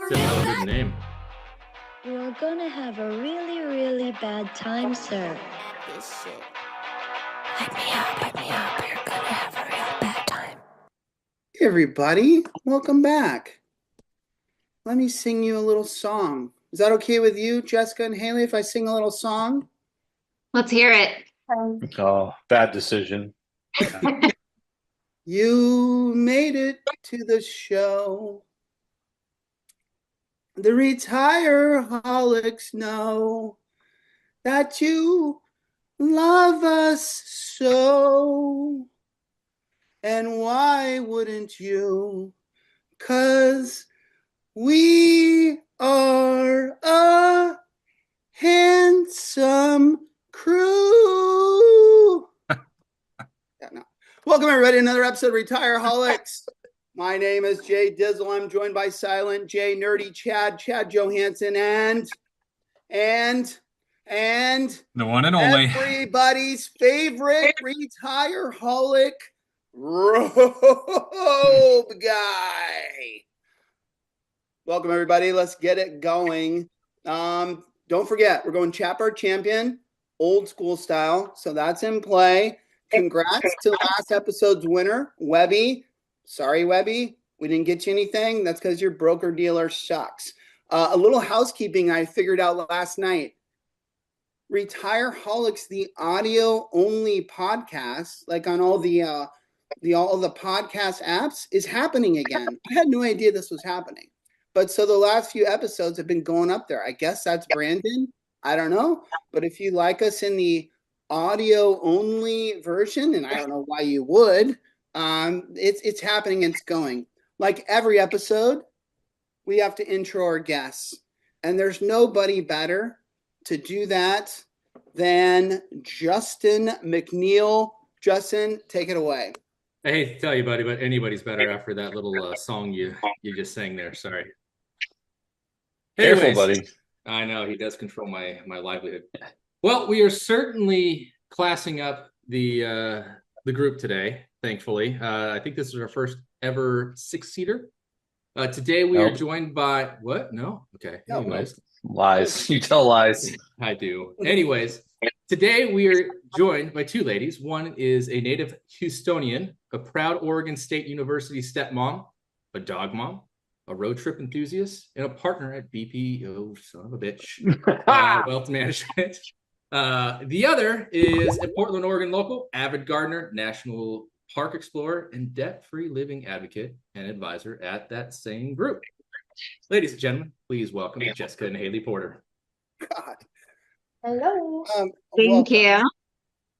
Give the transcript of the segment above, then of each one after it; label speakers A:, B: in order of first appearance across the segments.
A: That's a good name.
B: You're gonna have a really, really bad time, sir.
C: This shit.
B: Let me up. You're gonna have a real bad time.
D: Hey everybody, welcome back. Let me sing you a little song. Is that okay with you, Jessica and Haley, if I sing a little song?
E: Let's hear it.
A: Oh, bad decision.
D: You made it to the show. The Retireholics know that you love us so. And why wouldn't you? 'Cause we are a handsome crew. Yeah, no. Welcome everybody to another episode of Retireholics. My name is Jay Dizzle. I'm joined by Silent J, Nerdy Chad Johansson, and
F: the one and only
D: everybody's favorite Retireholic Robe guy. Welcome everybody. Let's get it going. Don't forget, we're going Chapter Champion, old school style. So that's in play. Congrats to last episode's winner, Webby. Sorry, Webby, we didn't get you anything. That's because your broker dealer sucks. A little housekeeping I figured out last night. Retireholics, the audio only podcast, like on all the podcast apps, is happening again. I had no idea this was happening. But so the last few episodes have been going up there. I guess that's Brandon. I don't know. But if you like us in the audio only version, and I don't know why you would, it's happening and it's going. Like every episode, we have to intro our guests. And there's nobody better to do that than Justin McNeil. Justin, take it away.
A: I hate to tell you, buddy, but anybody's better after that little song you just sang there. Sorry.
F: Careful, buddy.
A: I know he does control my livelihood. Well, we are certainly classing up the group today. Thankfully, I think this is our first ever 6-seater. Today we are joined by what? No, okay.
D: No,
A: anyways,
F: Lies. You tell lies.
A: I do. Anyways, today we are joined by two ladies. One is a native Houstonian, a proud Oregon State University stepmom, a dog mom, a road trip enthusiast, and a partner at BPG, son of a bitch, Wealth Management. The other is a Portland, Oregon local, avid gardener, national park explorer, and debt-free living advocate and advisor at that same group. Ladies and gentlemen, please welcome Jessica and Haley Porter.
D: God.
E: Hello.
D: Thank
E: you.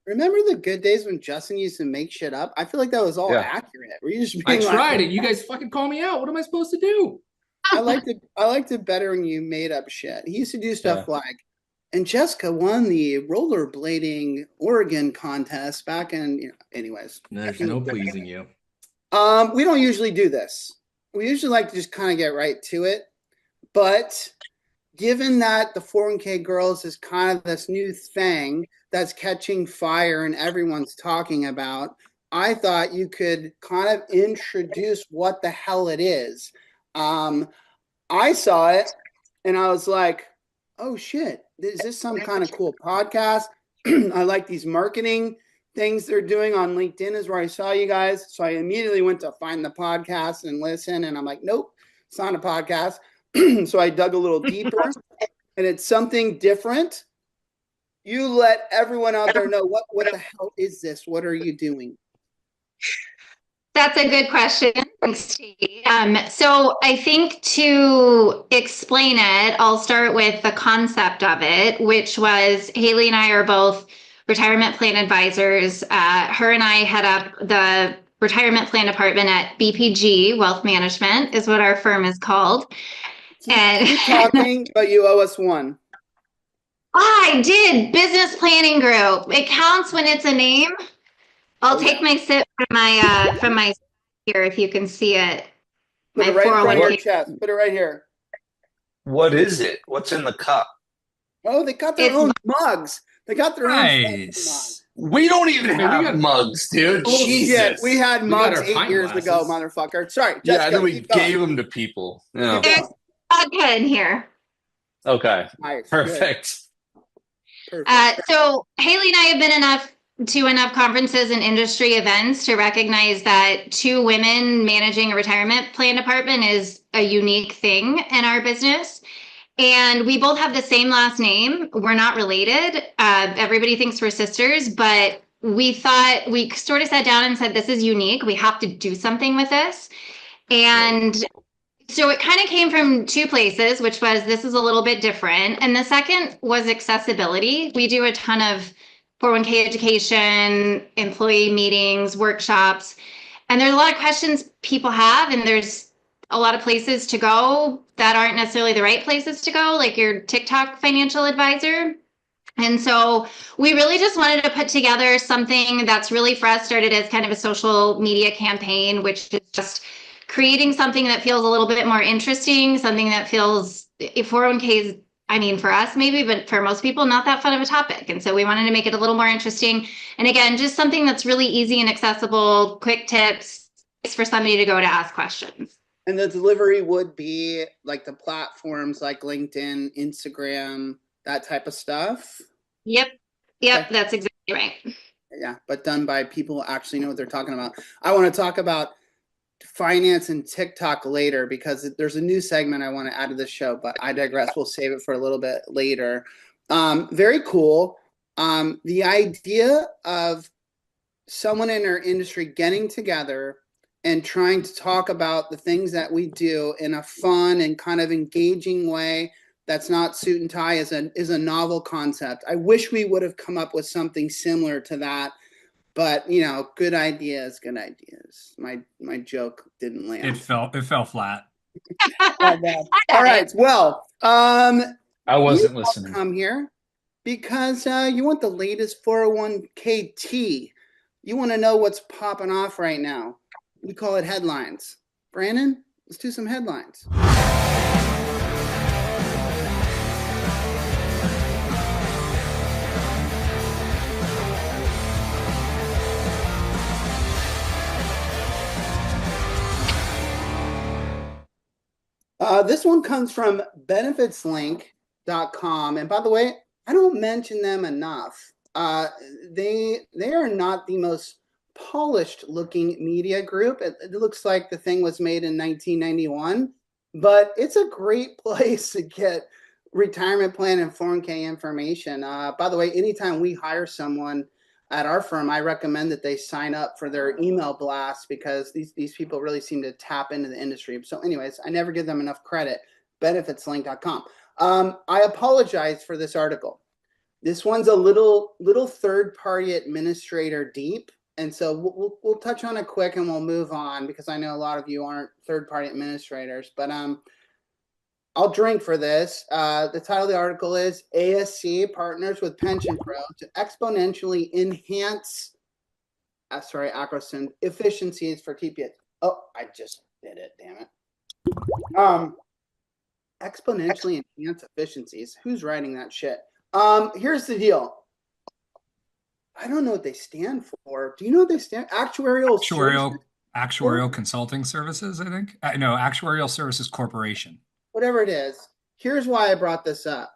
D: Remember the good days when Justin used to make shit up? I feel like that was all accurate. Were you just
A: I
D: being
A: tried it. You guys fucking call me out. What am I supposed to do?
D: I liked it better when you made up shit. He used to do stuff like, and Jessica won the rollerblading Oregon contest back in, anyways.
A: There's no pleasing you.
D: We don't usually do this. We usually like to just kind of get right to it. But given that the 401k girls is kind of this new thing that's catching fire and everyone's talking about, I thought you could kind of introduce what the hell it is. I saw it and I was like, oh shit, is this some kind of cool podcast? I like these marketing things they're doing on LinkedIn is where I saw you guys. So I immediately went to find the podcast and listen. And I'm like, nope, it's not a podcast. So I dug a little deeper and it's something different. You let everyone out there know what the hell is this? What are you doing?
E: That's a good question. Thanks, Steve. So I think to explain it, I'll start with the concept of it, which was Haley and I are both retirement plan advisors. Her and I head up the retirement plan department at BPG Wealth Management is what our firm is called.
D: Keep talking, but you owe us one.
E: I did. Business planning group. It counts when it's a name. I'll take my sip from my here if you can see it.
D: Put it right in front of your chest. Put it right here.
F: What is it? What's in the cup?
D: Oh, they got their own mugs. They got their own mugs.
F: We don't even have mugs, dude. Jesus.
D: We had mugs 8 years ago, motherfucker. Sorry.
F: Jessica, and then we gave them to people. Yeah.
E: There's vodka in here.
F: Okay.
D: Nice.
F: Perfect.
D: Perfect.
E: So Haley and I have been to enough conferences and industry events to recognize that two women managing a retirement plan department is a unique thing in our business. And we both have the same last name. We're not related. Everybody thinks we're sisters, but we sort of sat down and said, this is unique. We have to do something with this. And so it kind of came from two places, which was this is a little bit different. And the second was accessibility. We do a ton of 401k education, employee meetings, workshops, and there's a lot of questions people have, and there's a lot of places to go that aren't necessarily the right places to go, like your TikTok financial advisor. And so we really just wanted to put together something that's really, for us, started as kind of a social media campaign, which is just creating something that feels a little bit more interesting, something that feels, if 401ks, I mean, for us maybe, but for most people, not that fun of a topic. And so we wanted to make it a little more interesting. And again, just something that's really easy and accessible, quick tips for somebody to go to ask questions.
D: And the delivery would be like the platforms like LinkedIn, Instagram, that type of stuff.
E: Yep.
D: Okay.
E: That's exactly right.
D: Yeah, but done by people who actually know what they're talking about. I want to talk about finance and TikTok later because there's a new segment I want to add to the show, but I digress. We'll save it for a little bit later. Very cool. The idea of someone in our industry getting together and trying to talk about the things that we do in a fun and kind of engaging way that's not suit and tie is a novel concept. I wish we would have come up with something similar to that, but good ideas. My joke didn't land.
C: It fell flat.
D: All right. Well,
F: I wasn't listening.
D: Come here because you want the latest 401k tea. You want to know what's popping off right now. We call it headlines. Brandon, let's do some headlines. This one comes from benefitslink.com. And by the way, I don't mention them enough. They are not the most polished looking media group. It looks like the thing was made in 1991, but it's a great place to get retirement plan and 401k information. By the way, anytime we hire someone at our firm, I recommend that they sign up for their email blast because these people really seem to tap into the industry. So anyways, I never give them enough credit. Benefitslink.com. I apologize for this article. This one's a little third-party administrator deep. And so we'll touch on it quick and we'll move on because I know a lot of you aren't third-party administrators, but I'll drink for this. The title of the article is ASC partners with Pension Pro to exponentially enhance, efficiencies for TPS. Oh, I just did it, damn it. Exponentially enhance efficiencies. Who's writing that shit? Here's the deal. I don't know what they stand for. Do you know what they stand? Actuarial
C: Consulting Services, I think. No, Actuarial Services Corporation.
D: Whatever it is. Here's why I brought this up.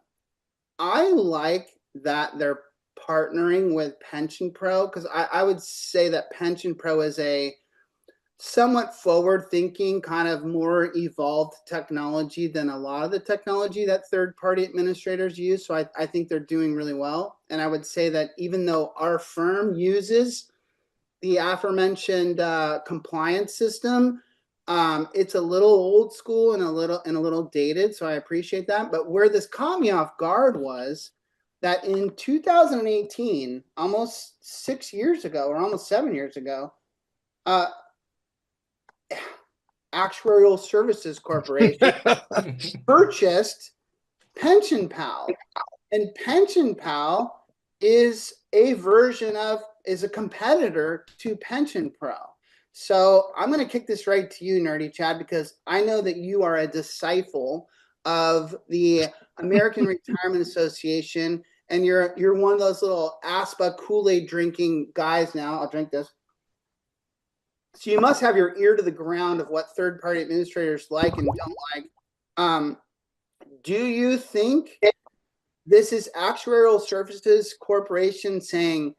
D: I like that they're partnering with Pension Pro because I would say that Pension Pro is a somewhat forward-thinking, kind of more evolved technology than a lot of the technology that third-party administrators use. So I think they're doing really well. And I would say that even though our firm uses the aforementioned compliance system, it's a little old school and a little dated. So I appreciate that. But where this caught me off guard was that in 2018, almost 6 years ago or almost 7 years ago, Actuarial Services Corporation purchased Pension Pal, and Pension Pal is a competitor to Pension Pro. So I'm going to kick this right to you, Nerdy Chad, because I know that you are a disciple of the American Retirement Association, and you're one of those little ASPA Kool-Aid drinking guys now. I'll drink this. So you must have your ear to the ground of what third-party administrators like and don't like. Do you think this is Actuarial Services Corporation saying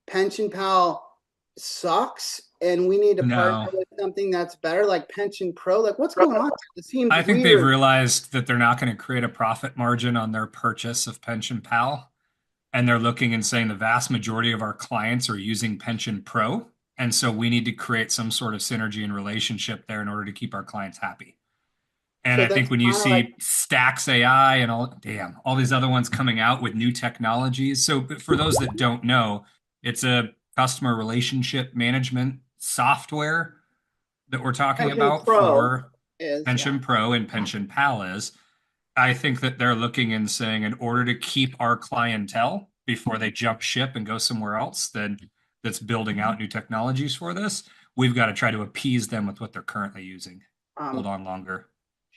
D: Pension Pal sucks and we need to partner with something that's better, like Pension Pro? Like, what's going on? It seems
C: I think
D: weird.
C: they've realized that they're not going to create a profit margin on their purchase of Pension Pal. And they're looking and saying the vast majority of our clients are using Pension Pro. And so we need to create some sort of synergy and relationship there in order to keep our clients happy. And
D: So
C: I think when you see
D: like
C: Stacks AI and all these other ones coming out with new technologies. So for those that don't know, it's a customer relationship management software that we're talking
D: Pension
C: about
D: Pro
C: for
D: is,
C: Pension Pro and Pension Pal is. I think that they're looking and saying, in order to keep our clientele before they jump ship and go somewhere else that's building out new technologies for this, we've got to try to appease them with what they're currently using. Hold on longer.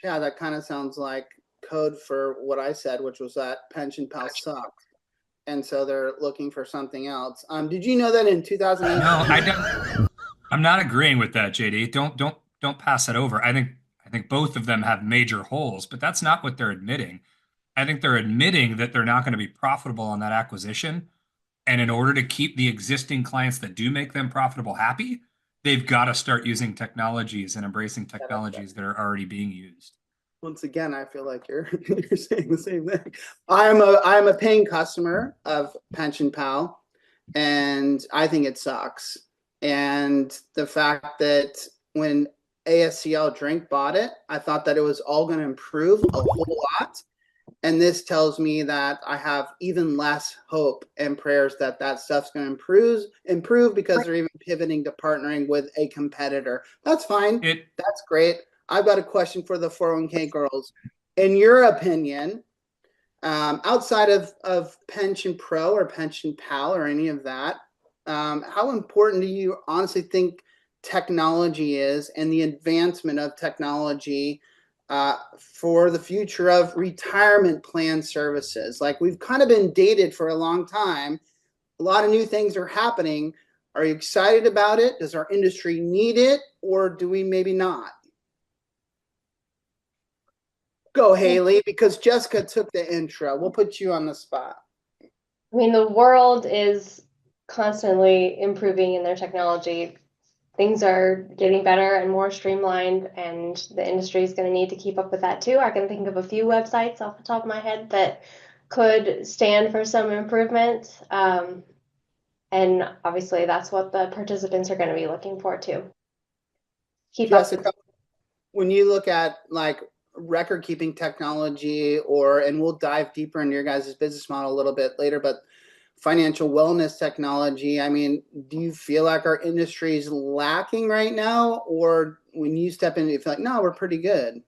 D: Yeah, that kind of sounds like code for what I said, which was that Pension Pal sucks. And so they're looking for something else. Did you know that in 2008?
C: No, I don't. I'm not agreeing with that, JD. Don't pass it over. I think both of them have major holes, but that's not what they're admitting. I think they're admitting that they're not going to be profitable on that acquisition. And in order to keep the existing clients that do make them profitable happy, they've got to start using technologies and embracing technologies that are already being used.
D: Once again, I feel like you're saying the same thing. I'm a paying customer of Pension Pal, and I think it sucks. And the fact that when ASCL Drink bought it, I thought that it was all going to improve a whole lot. And this tells me that I have even less hope and prayers that that stuff's going to improve because they're even pivoting to partnering with a competitor. That's fine. That's great. I've got a question for the 401k girls. In your opinion, outside of Pension Pro or Pension Pal or any of that, how important do you honestly think technology is and the advancement of technology for the future of retirement plan services? Like, we've kind of been dated for a long time. A lot of new things are happening. Are you excited about it? Does our industry need it, or do we maybe not? Go, Haley, because Jessica took the intro. We'll put you on the spot.
G: I mean, the world is constantly improving in their technology. Things are getting better and more streamlined, and the industry is going to need to keep up with that too. I can think of a few websites off the top of my head that could stand for some improvement. And obviously that's what the participants are going to be looking for too.
D: Jessica, when you look at like record keeping technology, and we'll dive deeper into your guys' business model a little bit later, but financial wellness technology, I mean, do you feel like our industry is lacking right now, or when you step in, you feel like, no, we're pretty good?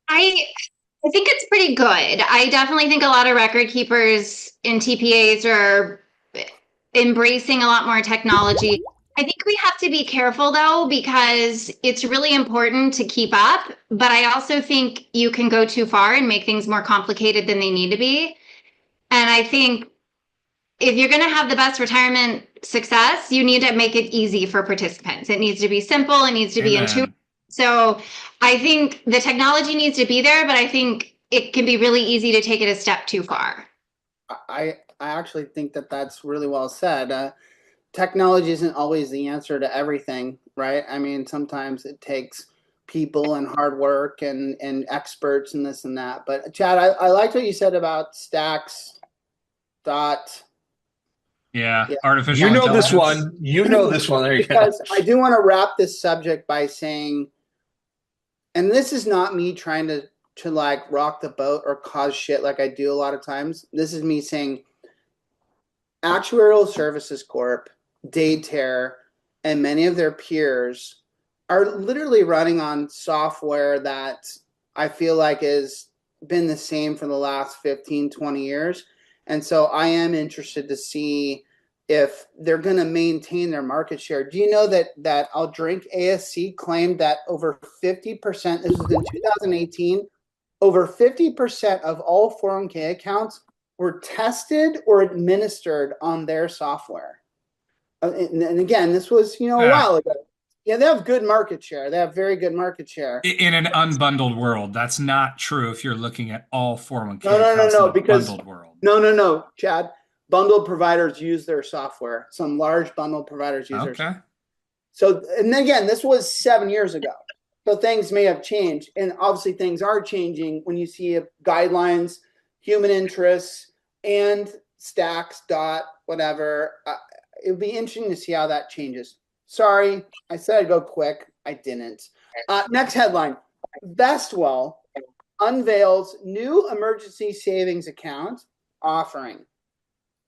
E: I think it's pretty good. I definitely think a lot of record keepers and TPAs are embracing a lot more technology. I think we have to be careful though, because it's really important to keep up, but I also think you can go too far and make things more complicated than they need to be. And I think if you're going to have the best retirement success, you need to make it easy for participants. It needs to be simple. It needs to be intuitive. So I think the technology needs to be there, but I think it can be really easy to take it a step too far.
D: I actually think that that's really well said. Technology isn't always the answer to everything, right? I mean, sometimes it takes people and hard work and experts and this and that. But Chad, I liked what you said about Stacks.
C: Yeah, artificial
F: intelligence.
C: This
F: one. You know this one. There you go.
D: Because I do want to wrap this subject by saying, and this is not me trying to like rock the boat or cause shit like I do a lot of times. This is me saying Actuarial Services Corp, Dayterre, and many of their peers are literally running on software that I feel like has been the same for the last 15, 20 years. And so I am interested to see if they're going to maintain their market share. Do you know that I'll Drink ASC claimed that over 50%, this was in 2018, over 50% of all 401k accounts were tested or administered on their software. And again, this was, a while ago. Yeah, they have good market share. They have very good market share.
C: In an unbundled world, that's not true if you're looking at all 401k
D: No,
C: accounts in a
D: because
C: bundled world.
D: No, Chad. Bundled providers use their software. Some large bundled providers use their software. So, and then again, this was 7 years ago. So things may have changed. And obviously things are changing when you see guidelines, human interests, and stacks, dot, whatever. It would be interesting to see how that changes. Sorry, I said I'd go quick. I didn't. Next headline. Vestwell unveils new emergency savings account offering.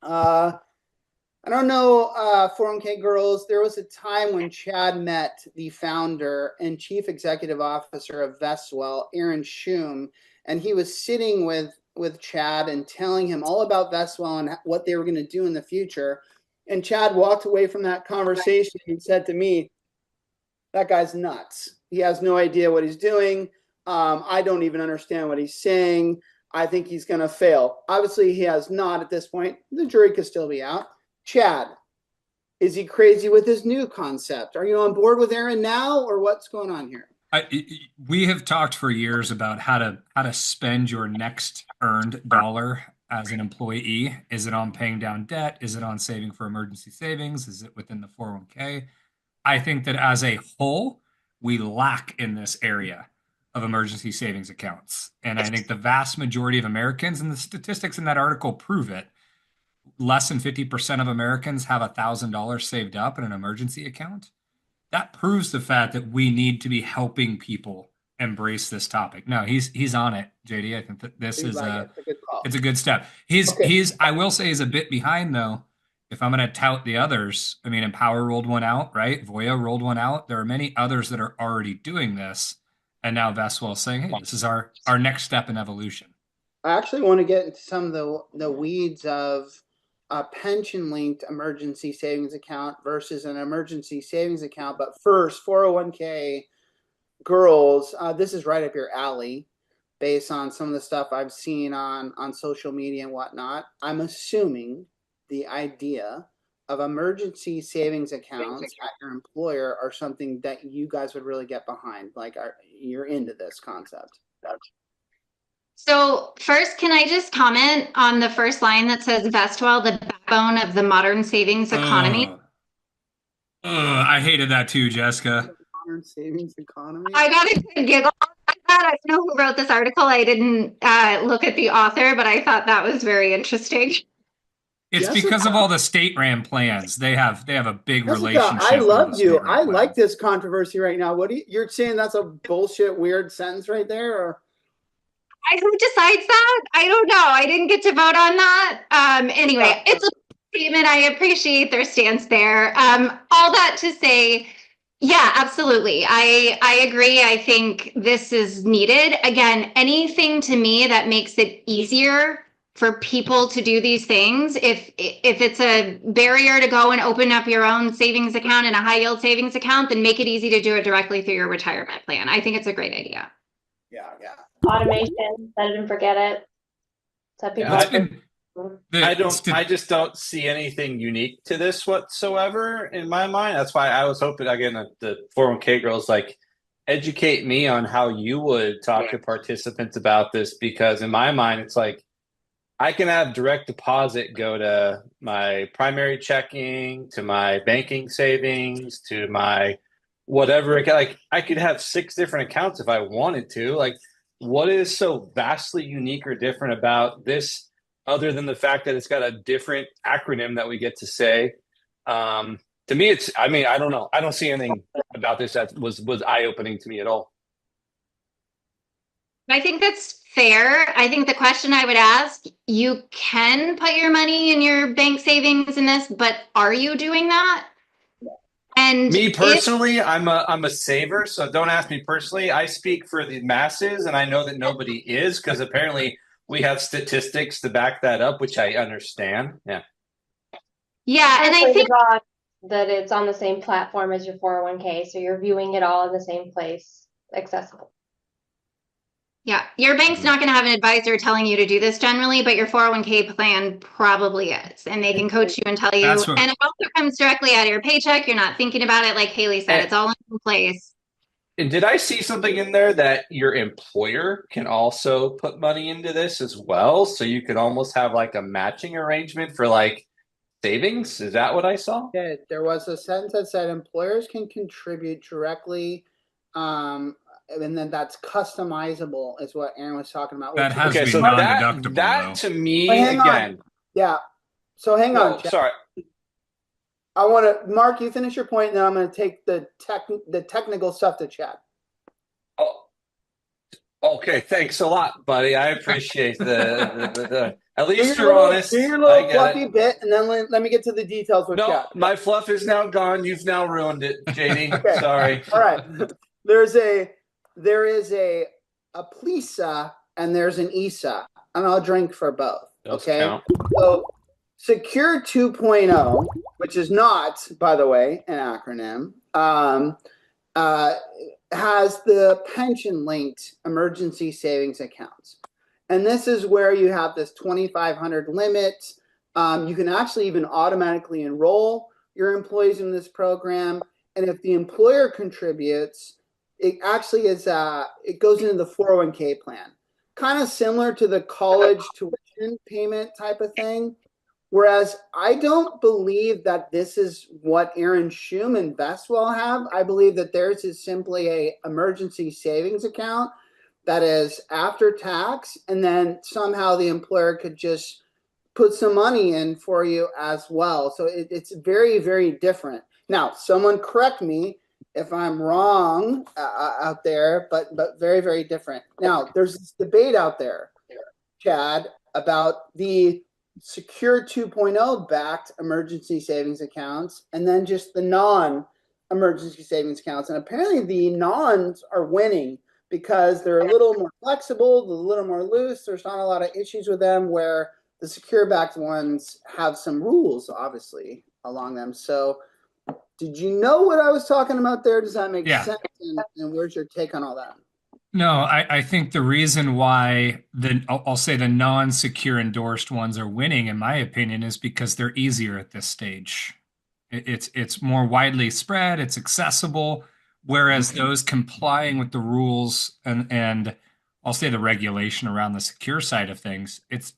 D: I don't know, 401k girls, there was a time when Chad met the founder and chief executive officer of Vestwell, Aaron Shum, and he was sitting with Chad and telling him all about Vestwell and what they were going to do in the future. And Chad walked away from that conversation and said to me, that guy's nuts. He has no idea what he's doing. I don't even understand what he's saying. I think he's going to fail. Obviously, he has not at this point. The jury could still be out. Chad, is he crazy with his new concept? Are you on board with Aaron now, or what's going on here?
C: We have talked for years about how to spend your next earned dollar as an employee. Is it on paying down debt? Is it on saving for emergency savings? Is it within the 401k? I think that as a whole, we lack in this area of emergency savings accounts. And I think the vast majority of Americans, and the statistics in that article prove it, less than 50% of Americans have $1,000 saved up in an emergency account. That proves the fact that we need to be helping people embrace this topic. No, he's on it, JD. I think that this is it's a good step. I will say he's a bit behind though. If I'm going to tout the others, I mean, Empower rolled one out, right? Voya rolled one out. There are many others that are already doing this. And now Vestwell is saying, hey, this is our next step in evolution.
D: I actually want to get into some of the weeds of a pension-linked emergency savings account versus an emergency savings account. But first, 401k girls, this is right up your alley based on some of the stuff I've seen on social media and whatnot. I'm assuming the idea of emergency savings accounts at your employer are something that you guys would really get behind. Like, you're into this concept.
E: So first, can I just comment on the first line that says Vestwell, the backbone of the modern savings economy?
C: I hated that too, Jessica.
D: Modern savings economy?
E: I got a giggle at that. I don't know who wrote this article. I didn't look at the author, but I thought that was very interesting.
C: It's because of all the state-ran plans. They have a big relationship.
D: I love you. I like this controversy right now. You're saying that's a bullshit weird sentence right there, or?
E: Who decides that? I don't know. I didn't get to vote on that. Anyway, it's a statement. I appreciate their stance there. All that to say, yeah, absolutely. I agree. I think this is needed. Again, anything to me that makes it easier for people to do these things, if it's a barrier to go and open up your own savings account and a high yield savings account, then make it easy to do it directly through your retirement plan. I think it's a great idea.
D: Yeah.
G: Automation, set it and forget it. So people
F: I just don't see anything unique to this whatsoever in my mind. That's why I was hoping, again, the 401k girls, like, educate me on how you would talk to participants about this, because in my mind, it's like, I can have direct deposit go to my primary checking, to my banking savings, to my whatever. Like, I could have 6 different accounts if I wanted to. Like, what is so vastly unique or different about this, other than the fact that it's got a different acronym that we get to say? To me, I don't know. I don't see anything about this that was eye-opening to me at all.
E: I think that's fair. I think the question I would ask, you can put your money in your bank savings in this, but are you doing that? And
F: me personally, I'm a saver, so don't ask me personally. I speak for the masses, and I know that nobody is, because apparently we have statistics to back that up, which I understand. Yeah,
E: and I think
G: that it's on the same platform as your 401k, so you're viewing it all in the same place, accessible.
E: Yeah, your bank's not going to have an advisor telling you to do this generally, but your 401k plan probably is, and they can coach you and tell you. And it also comes directly out of your paycheck. You're not thinking about it, like Haley said. It's all in place.
F: And did I see something in there that your employer can also put money into this as well? So you could almost have like a matching arrangement for like savings? Is that what I saw?
D: Yeah, there was a sentence that said employers can contribute directly, and then that's customizable, is what Aaron was talking about.
C: That has to be non-deductible.
F: That to me, again.
D: Yeah. So hang on.
F: Sorry.
D: I want to, Mark, you finish your point, and then I'm going to take the technical stuff to Chad.
F: Oh, okay. Thanks a lot, buddy. I appreciate the at least you're honest.
D: Do your little fluffy bit, and then let me get to the details with Chad.
F: My fluff is now gone. You've now ruined it, JD.
D: Okay.
F: Sorry.
D: All right. There is a PLISA and there's an ESA, and I'll drink for both. Okay. So Secure 2.0, which is not, by the way, an acronym, has the pension-linked emergency savings accounts. And this is where you have this 2,500 limit. You can actually even automatically enroll your employees in this program. And if the employer contributes, it actually is, it goes into the 401k plan. Kind of similar to the college tuition payment type of thing. Whereas I don't believe that this is what Aaron Shum and Vestwell have. I believe that theirs is simply a emergency savings account that is after tax, and then somehow the employer could just put some money in for you as well. So it's very, very different. Now, someone correct me if I'm wrong out there, but very, very different. Now, there's this debate out there, Chad, about the Secure 2.0 backed emergency savings accounts and then just the non-emergency savings accounts. And apparently the nons are winning because they're a little more flexible, a little more loose. There's not a lot of issues with them, where the secure backed ones have some rules, obviously, along them. So did you know what I was talking about there? Does that make sense? And where's your take on all that?
C: No, I think the reason why I'll say the non-secure endorsed ones are winning, in my opinion, is because they're easier at this stage. It's more widely spread, it's accessible, whereas those complying with the rules and I'll say the regulation around the secure side of things, it's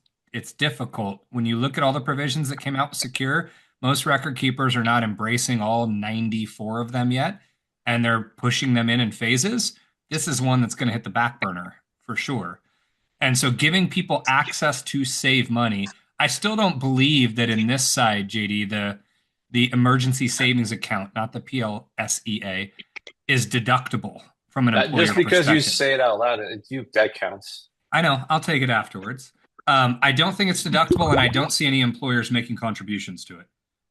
C: difficult. When you look at all the provisions that came out with secure, most record keepers are not embracing all 94 of them yet, and they're pushing them in phases. This is one that's going to hit the back burner for sure. And so giving people access to save money, I still don't believe that in this side, JD, the emergency savings account, not the PLSEA, is deductible from an employer
F: just because you say it out loud, that counts.
C: I know. I'll take it afterwards. I don't think it's deductible, and I don't see any employers making contributions to it.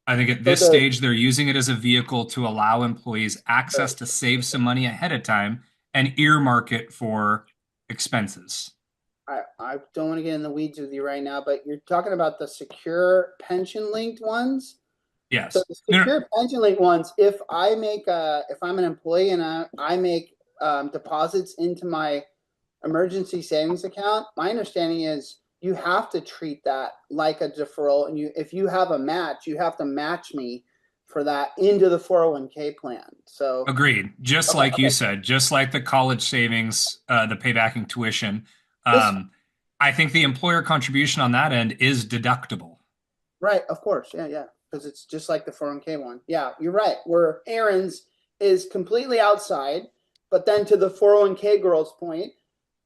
C: I think at this stage, they're using it as a vehicle to allow employees access to save some money ahead of time and earmark it for expenses.
D: I don't want to get in the weeds with you right now, but you're talking about the secure pension linked ones.
C: Yes.
D: So the secure pension linked ones, if I'm an employee and I make deposits into my emergency savings account, my understanding is you have to treat that like a deferral, and if you have a match, you have to match me for that into the 401k plan. So
C: agreed. Just like you said, just like the college savings, the paybacking tuition. I think the employer contribution on that end is deductible.
D: Right. Of course. Yeah. Because it's just like the 401k one. Yeah, you're right. Where Aaron's is completely outside, but then to the 401k girl's point,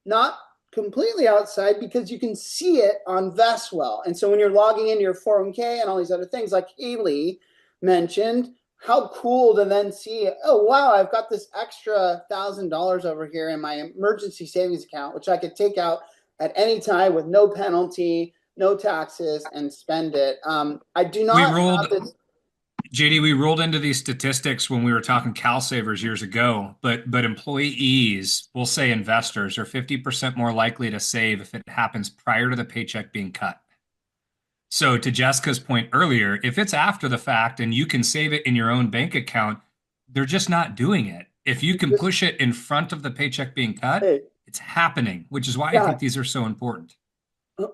D: not completely outside because you can see it on Vestwell. And so when you're logging into your 401k and all these other things, like Haley mentioned, how cool to then see, oh, wow, I've got this extra $1,000 over here in my emergency savings account, which I could take out at any time with no penalty, no taxes, and spend it. I do not have this.
C: JD, we rolled into these statistics when we were talking CalSavers years ago, but employees, we'll say investors, are 50% more likely to save if it happens prior to the paycheck being cut. So to Jessica's point earlier, if it's after the fact and you can save it in your own bank account, they're just not doing it. If you can push it in front of the paycheck being cut, It's happening, which is why I
D: Yeah.
C: think these are so important.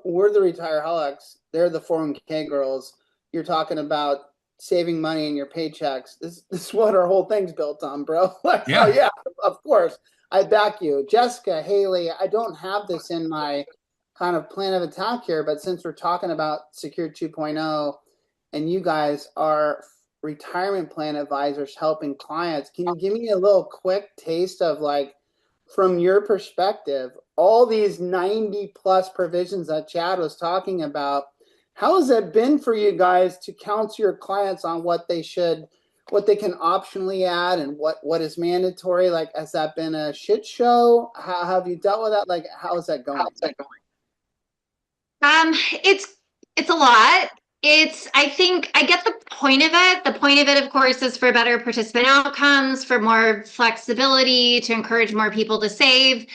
D: We're the Retireholics. They're the 401k girls. You're talking about saving money in your paychecks. This is what our whole thing's built on, bro. Like,
C: Yeah.
D: oh yeah, of course. I back you. Jessica, Haley, I don't have this in my kind of plan of attack here, but since we're talking about Secure 2.0 and you guys are retirement plan advisors helping clients, can you give me a little quick taste of, like, from your perspective, all these 90 plus provisions that Chad was talking about, how has it been for you guys to counsel your clients on what they can optionally add and what is mandatory? Like, has that been a shit show? How have you dealt with that? Like, how is that going?
E: It's a lot. I think I get the point of it. The point of it, of course, is for better participant outcomes, for more flexibility, to encourage more people to save.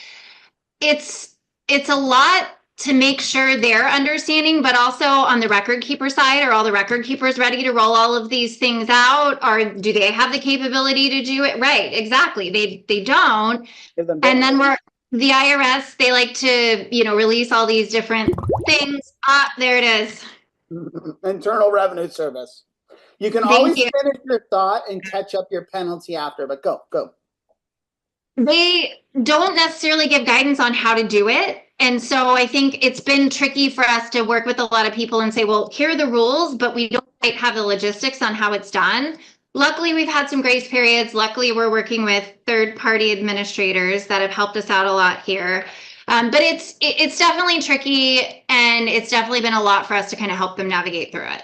E: It's a lot to make sure they're understanding, but also on the record keeper side, are all the record keepers ready to roll all of these things out? Or do they have the capability to do it? Right, exactly. They don't. And then the IRS, they like to, release all these different things. There it is.
D: Internal Revenue Service. You can always finish your thought and catch up your penalty after, but go.
E: They don't necessarily give guidance on how to do it. And so I think it's been tricky for us to work with a lot of people and say, well, here are the rules, but we don't quite have the logistics on how it's done. Luckily, we've had some grace periods. Luckily, we're working with third-party administrators that have helped us out a lot here. But it's definitely tricky, and it's definitely been a lot for us to kind of help them navigate through it.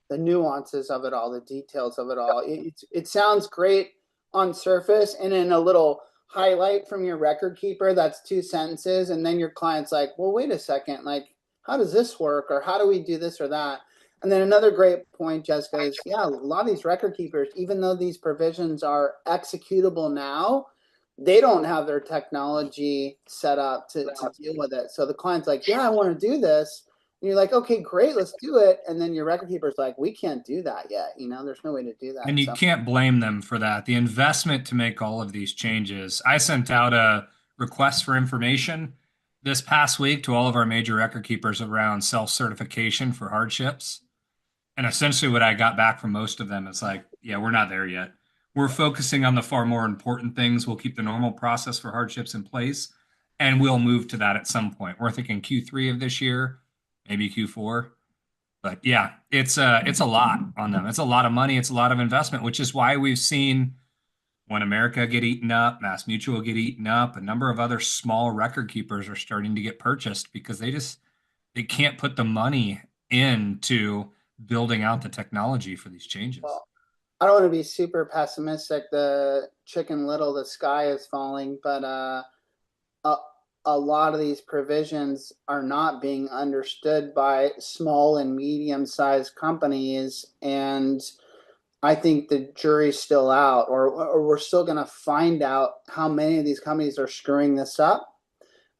D: The nuances of it all, the details of it all. It sounds great on surface, and in a little highlight from your record keeper, that's 2 sentences, and then your client's like, well, wait a second, like, how does this work, or how do we do this or that? And then another great point, Jessica, is a lot of these record keepers, even though these provisions are executable now, they don't have their technology set up to deal with it. So the client's like, I want to do this. And you're like, okay, great, let's do it. And then your record keeper's like, we can't do that yet. There's no way to do that.
C: And you can't blame them for that. The investment to make all of these changes. I sent out a request for information this past week to all of our major record keepers around self-certification for hardships. And essentially what I got back from most of them is like, we're not there yet. We're focusing on the far more important things. We'll keep the normal process for hardships in place, and we'll move to that at some point. We're thinking Q3 of this year, maybe Q4. But it's a lot on them. It's a lot of money. It's a lot of investment, which is why we've seen One America get eaten up, Mass Mutual get eaten up. A number of other small record keepers are starting to get purchased because they can't put the money into building out the technology for these changes.
D: Well, I don't want to be super pessimistic. The Chicken Little, the sky is falling, but a lot of these provisions are not being understood by small and medium-sized companies, and I think the jury's still out, or we're still going to find out how many of these companies are screwing this up.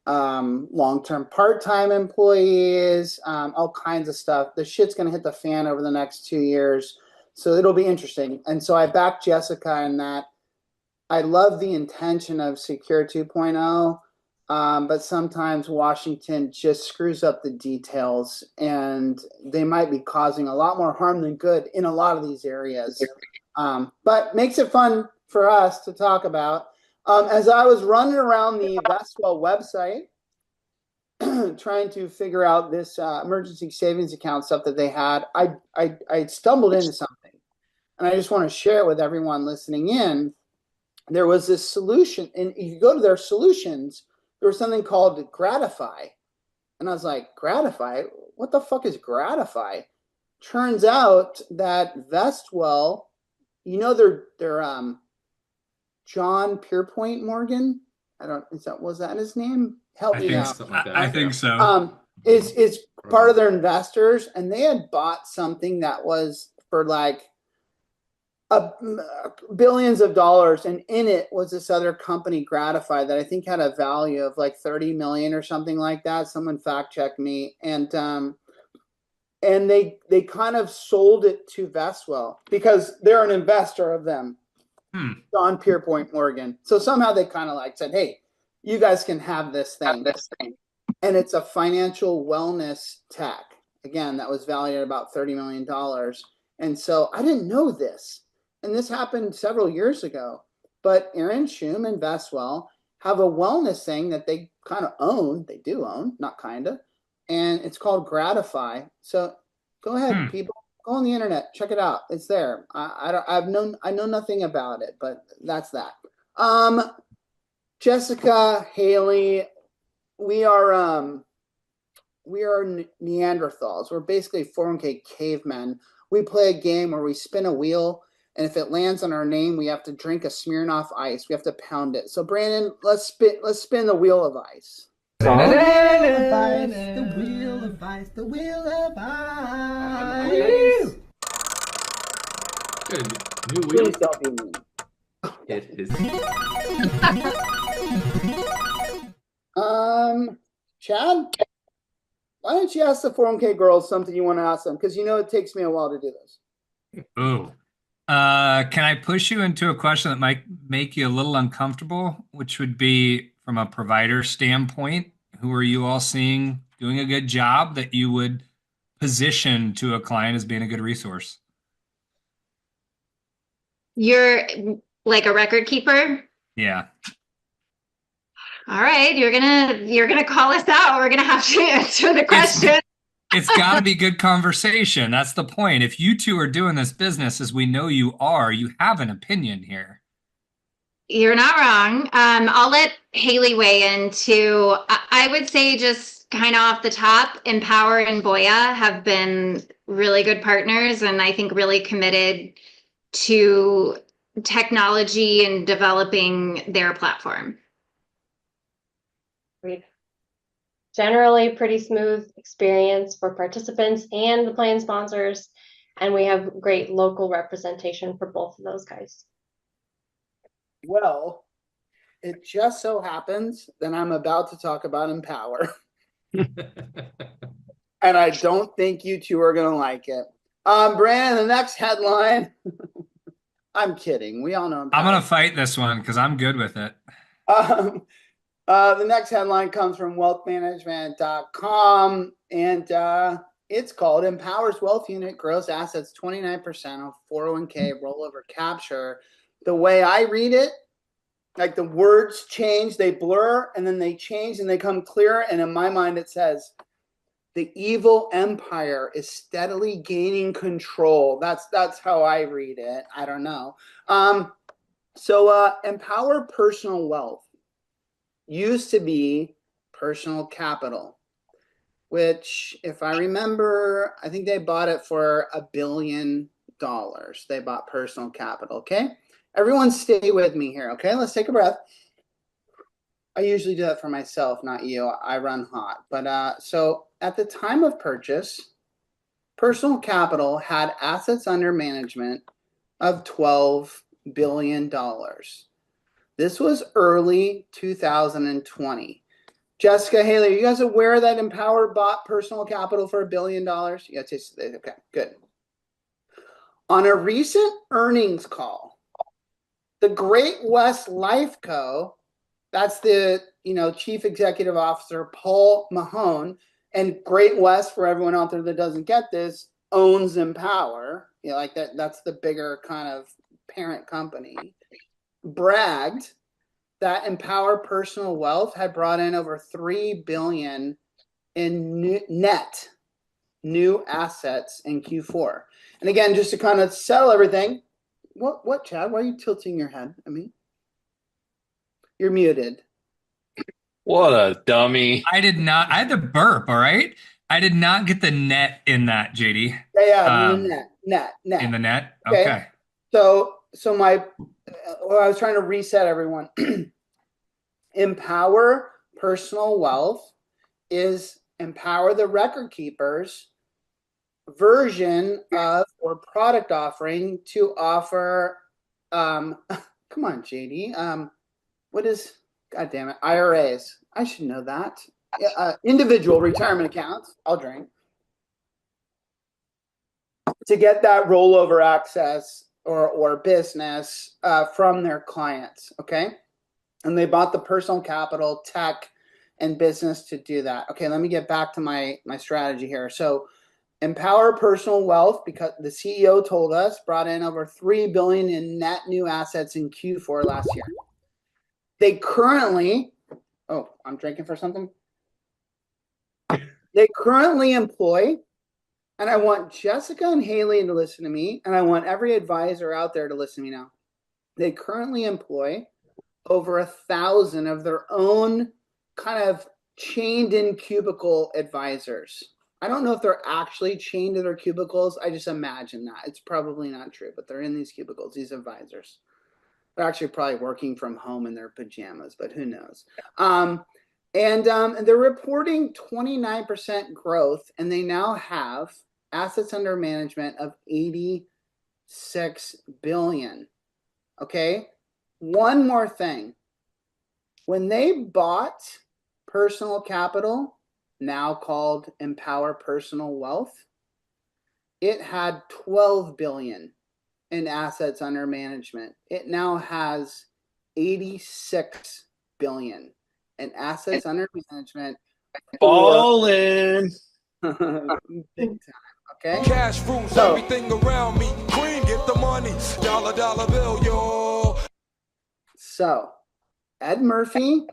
D: Long-term part-time employees, all kinds of stuff. The shit's going to hit the fan over the next 2 years, so it'll be interesting. And so I back Jessica in that. I love the intention of Secure 2.0. But sometimes Washington just screws up the details, and they might be causing a lot more harm than good in a lot of these areas. But makes it fun for us to talk about. As I was running around the Vestwell website, trying to figure out this emergency savings account stuff that they had, I stumbled into something, and I just want to share it with everyone listening in. There was this solution, and if you go to their solutions, there was something called Gratify. And I was like, Gratify? What the fuck is Gratify? Turns out that Vestwell, they're John Pierpoint Morgan. Was that his name? Help me out.
C: I think so.
D: Is part of their investors, and they had bought something that was for like billions of dollars, and in it was this other company, Gratify, that I think had a value of like 30 million or something like that. Someone fact checked me, and they kind of sold it to Vestwell because they're an investor of them, John Pierpoint Morgan. So somehow they kind of like said, hey, you guys can have this thing. And it's a financial wellness tech. Again, that was valued at about $30 million. And so I didn't know this. And this happened several years ago. But Aaron Schum and Vestwell have a wellness thing that they kind of own. They do own, not kind of. And it's called Gratify. So go ahead, people. Go on the internet. Check it out. It's there. I know nothing about it, but that's that. Jessica, Haley, we are Neanderthals. We're basically 401k cavemen. We play a game where we spin a wheel, and if it lands on our name, we have to drink a Smirnoff Ice. We have to pound it. So Brandon, let's spin the wheel of ice.
H: The wheel of ice, the wheel of ice.
A: New wheel.
D: Please don't be mean.
A: It is.
D: Chad, why don't you ask the 401k girls something you want to ask them? Because you know it takes me a while to do this.
C: Ooh. Can I push you into a question that might make you a little uncomfortable, which would be from a provider standpoint? Who are you all seeing doing a good job that you would position to a client as being a good resource?
E: You're like a record keeper?
C: Yeah.
E: All right, you're gonna call us out. We're gonna have to answer the question.
C: It's got to be good conversation. That's the point. If you two are doing this business as we know you are, you have an opinion here.
E: You're not wrong. I'll let Haley weigh in too. I would say just kind of off the top, Empower and Boya have been really good partners, and I think really committed to technology and developing their platform.
G: Generally pretty smooth experience for participants and the plan sponsors, and we have great local representation for both of those guys.
D: Well, it just so happens that I'm about to talk about Empower. And I don't think you two are going to like it. Brandon, the next headline. I'm kidding. We all know Empower.
C: I'm going to fight this one because I'm good with it.
D: The next headline comes from wealthmanagement.com, and it's called Empower's Wealth Unit Gross Assets 29% of 401k rollover capture. The way I read it, like the words change, they blur, and then they change and they come clear. And in my mind, it says, the evil empire is steadily gaining control. That's how I read it. I don't know. So Empower Personal Wealth used to be Personal Capital, which, if I remember, I think they bought it for $1 billion. They bought Personal Capital, okay? Everyone stay with me here, okay? Let's take a breath. I usually do that for myself, not you. I run hot. But so at the time of purchase, Personal Capital had assets under management of $12 billion. This was early 2020. Jessica, Haley, are you guys aware that Empower bought Personal Capital for $1 billion? Yeah, okay, good. On a recent earnings call, the Great West Life Co., that's the Chief Executive Officer Paul Mahone, and Great West, for everyone out there that doesn't get this, owns Empower. Like that's the bigger kind of parent company. Bragged that Empower Personal Wealth had brought in over $3 billion in net new assets in Q4. And again, just to kind of settle everything, what, Chad? Why are you tilting your head? I mean, you're muted.
F: What a dummy.
C: I had to burp, all right? I did not get the net in that, JD.
D: Yeah, net.
C: In the net? Okay.
D: So I was trying to reset everyone. Empower Personal Wealth is Empower the Record Keepers version of or product offering to offer come on, JD. What is, God damn it, IRAs. I should know that. Individual retirement accounts. I'll drink. To get that rollover access or business from their clients, okay? And they bought the personal capital, tech, and business to do that. Okay, let me get back to my strategy here. So Empower Personal Wealth, because the CEO told us, brought in over $3 billion in net new assets in Q4 last year. They currently, oh, I'm drinking for something. They currently employ, and I want Jessica and Haley to listen to me, and I want every advisor out there to listen to me now. They currently employ over 1,000 of their own kind of chained in cubicle advisors. I don't know if they're actually chained to their cubicles. I just imagine that. It's probably not true, but they're in these cubicles, these advisors. They're actually probably working from home in their pajamas, but who knows? And they're reporting 29% growth, and they now have assets under management of $86 billion. Okay? One more thing. When they bought Personal Capital, now called Empower Personal Wealth, it had $12 billion in assets under management. It now has $86 billion in assets under management.
F: Ballin'.
D: Big time. Okay.
I: Cash rules everything around me. Queen, get the money. Dollar bill, yo.
D: So, Ed Murphy,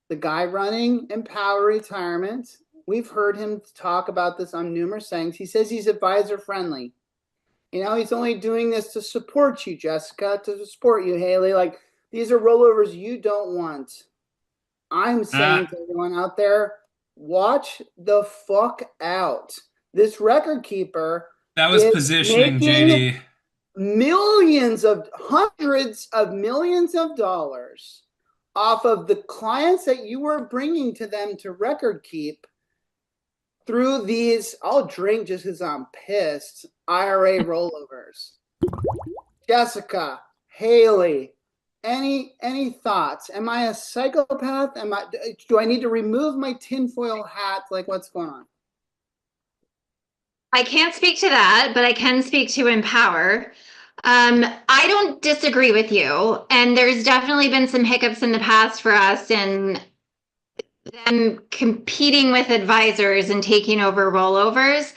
D: the guy running Empower Retirement, we've heard him talk about this on numerous things. He says he's advisor friendly. You know, he's only doing this to support you, Jessica, to support you, Haley. Like, these are rollovers you don't want. I'm saying to everyone out there, watch the fuck out. This record keeper
C: that was positioning, JD.
D: Hundreds of millions of dollars off of the clients that you were bringing to them to record keep through these, I'll drink just because I'm pissed, IRA rollovers. Jessica, Haley, any thoughts? Am I a psychopath? Do I need to remove my tinfoil hat? Like, what's going on?
E: I can't speak to that, but I can speak to Empower. I don't disagree with you. And there's definitely been some hiccups in the past for us in them competing with advisors and taking over rollovers.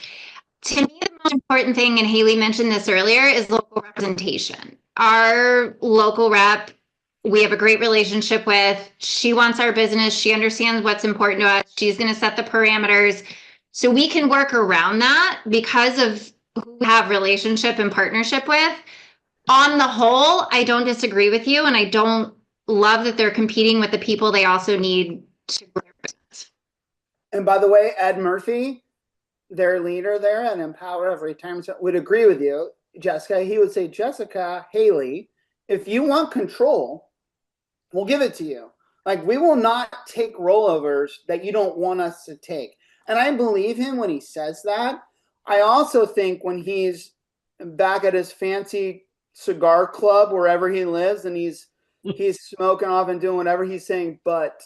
E: To me, the most important thing, and Haley mentioned this earlier, is local representation. Our local rep, we have a great relationship with. She wants our business. She understands what's important to us. She's going to set the parameters. So we can work around that because of who we have relationship and partnership with. On the whole, I don't disagree with you, and I don't love that they're competing with the people they also need to grow their business.
D: And by the way, Ed Murphy, their leader there at Empower of Retirement, would agree with you, Jessica. He would say, Jessica, Haley, if you want control, we'll give it to you. Like, we will not take rollovers that you don't want us to take. And I believe him when he says that. I also think when he's back at his fancy cigar club, wherever he lives, and he's smoking off and doing whatever he's saying, but,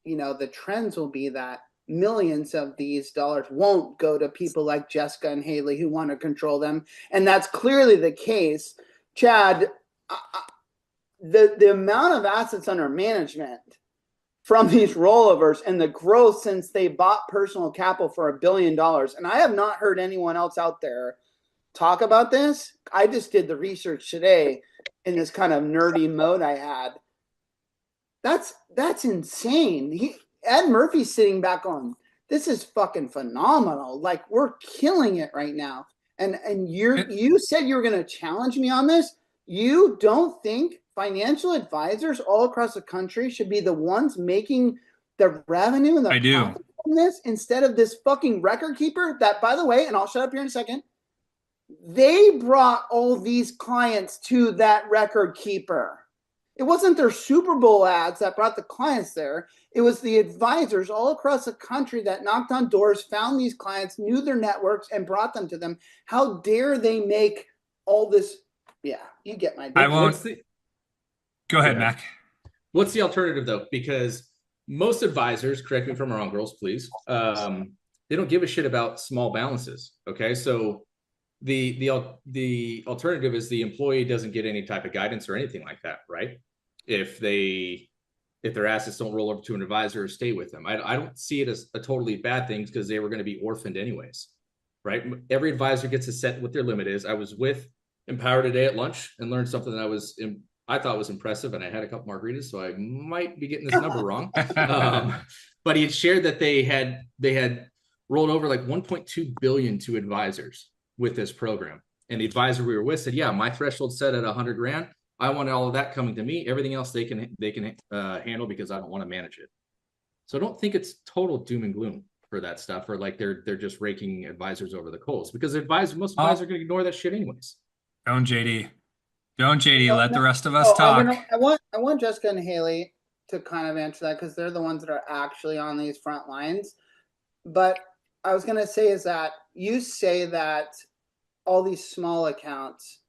D: you know, the trends will be that millions of these dollars won't go to people like Jessica and Haley who want to control them. And that's clearly the case. Chad, the amount of assets under management from these rollovers and the growth since they bought Personal Capital for $1 billion. And I have not heard anyone else out there talk about this. I just did the research today in this kind of nerdy mode I had. That's insane. Ed Murphy's sitting back on, this is fucking phenomenal. Like, we're killing it right now. And you said you were going to challenge me on this. You don't think financial advisors all across the country should be the ones making the revenue and the profit from this instead of this fucking record keeper that, by the way, and I'll shut up here in a second, they brought all these clients to that record keeper. It wasn't their Super Bowl ads that brought the clients there. It was the advisors all across the country that knocked on doors, found these clients, knew their networks, and brought them to them. How dare they make all this? Yeah, you get my.
C: I won't. Go ahead, Mac.
A: What's the alternative, though? Because most advisors, correct me if I'm wrong, girls, please, they don't give a shit about small balances. Okay, so the alternative is the employee doesn't get any type of guidance or anything like that, right? If they if their assets don't roll over to an advisor or stay with them. I don't see it as a totally bad thing because they were going to be orphaned anyways, right? Every advisor gets to set what their limit is. I was with Empower today at lunch and learned something that I thought was impressive, and I had a couple margaritas, so I might be getting this number wrong. But he had shared that they had rolled over like 1.2 billion to advisors with this program. And the advisor we were with said, yeah, my threshold set at 100 grand. I want all of that coming to me. Everything else they can handle because I don't want to manage it. So I don't think it's total doom and gloom for that stuff, or like they're just raking advisors over the coals, because most advisors are going to ignore that shit anyways.
C: Don't JD. Let the rest of us talk.
D: I want Jessica and Haley to kind of answer that because they're the ones that are actually on these front lines. But I was going to say is that you say that all these small accounts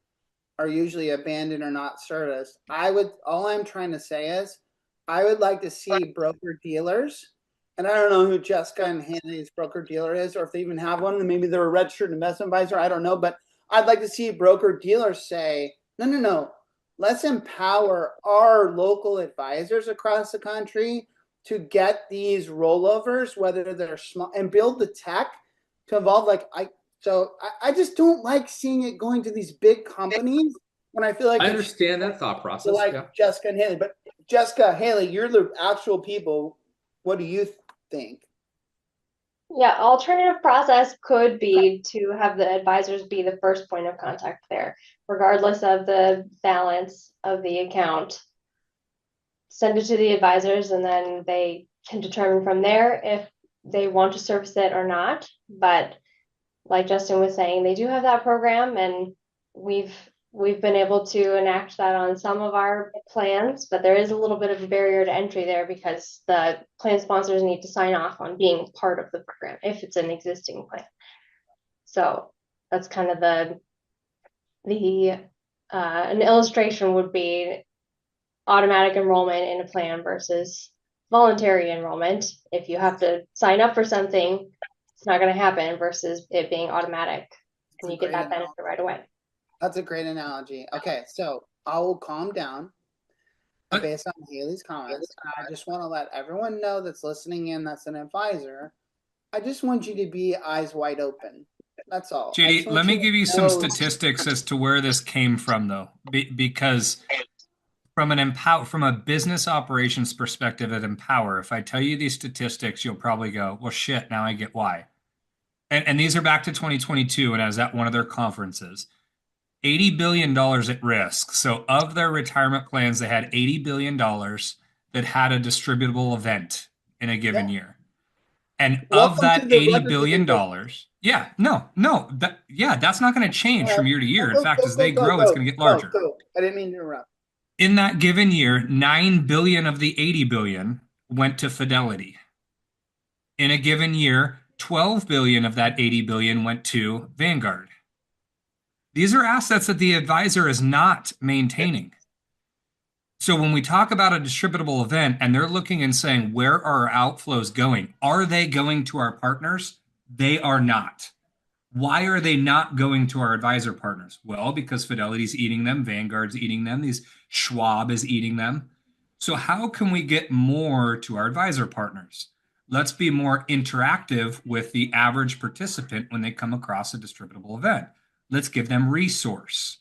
D: are usually abandoned or not serviced. All I'm trying to say is I would like to see broker dealers, and I don't know who Jessica and Haley's broker dealer is, or if they even have one, and maybe they're a registered investment advisor. I don't know, but I'd like to see broker dealers say, no. Let's empower our local advisors across the country to get these rollovers, whether they're small, and build the tech to evolve. I just don't like seeing it going to these big companies when I feel like
A: I understand that thought process.
D: Jessica and Haley, but Jessica, Haley, you're the actual people. What do you think?
G: Yeah, alternative process could be to have the advisors be the first point of contact there, regardless of the balance of the account. Send it to the advisors, and then they can determine from there if they want to service it or not. But like Justin was saying, they do have that program, and we've been able to enact that on some of our plans, but there is a little bit of a barrier to entry there because the plan sponsors need to sign off on being part of the program if it's an existing plan. So that's kind of an illustration would be automatic enrollment in a plan versus voluntary enrollment. If you have to sign up for something, it's not going to happen, versus it being automatic and you get that benefit right away.
D: That's a great analogy. Okay, so I will calm down based on Haley's comments. I just want to let everyone know that's listening in that's an advisor. I just want you to be eyes wide open. That's all.
C: JD, let me give you some statistics as to where this came from, though, because from a business operations perspective at Empower, if I tell you these statistics, you'll probably go, well, shit, now I get why. And these are back to 2022, and I was at one of their conferences. $80 billion at risk. So of their retirement plans, they had $80 billion that had a distributable event in a given year. And of that $80 billion, that's not going to change from year to year. In fact, as they grow, it's going to get larger.
D: I didn't mean to interrupt.
C: In that given year, $9 billion of the $80 billion went to Fidelity. In a given year, $12 billion of that $80 billion went to Vanguard. These are assets that the advisor is not maintaining. So when we talk about a distributable event and they're looking and saying, where are our outflows going? Are they going to our partners? They are not. Why are they not going to our advisor partners? Well, because Fidelity's eating them, Vanguard's eating them, Schwab is eating them. So how can we get more to our advisor partners? Let's be more interactive with the average participant when they come across a distributable event. Let's give them resource.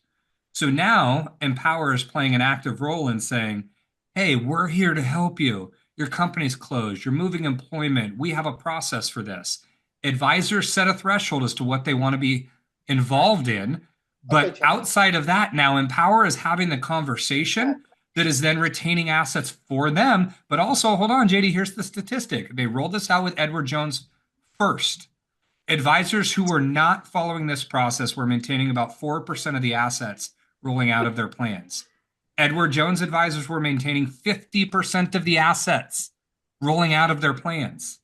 C: So now Empower is playing an active role in saying, hey, we're here to help you. Your company's closed. You're moving employment. We have a process for this. Advisors set a threshold as to what they want to be involved in. But outside of that, now Empower is having the conversation that is then retaining assets for them. But also, hold on, JD, here's the statistic. They rolled this out with Edward Jones first. Advisors who were not following this process were maintaining about 4% of the assets rolling out of their plans. Edward Jones advisors were maintaining 50% of the assets rolling out of their plans.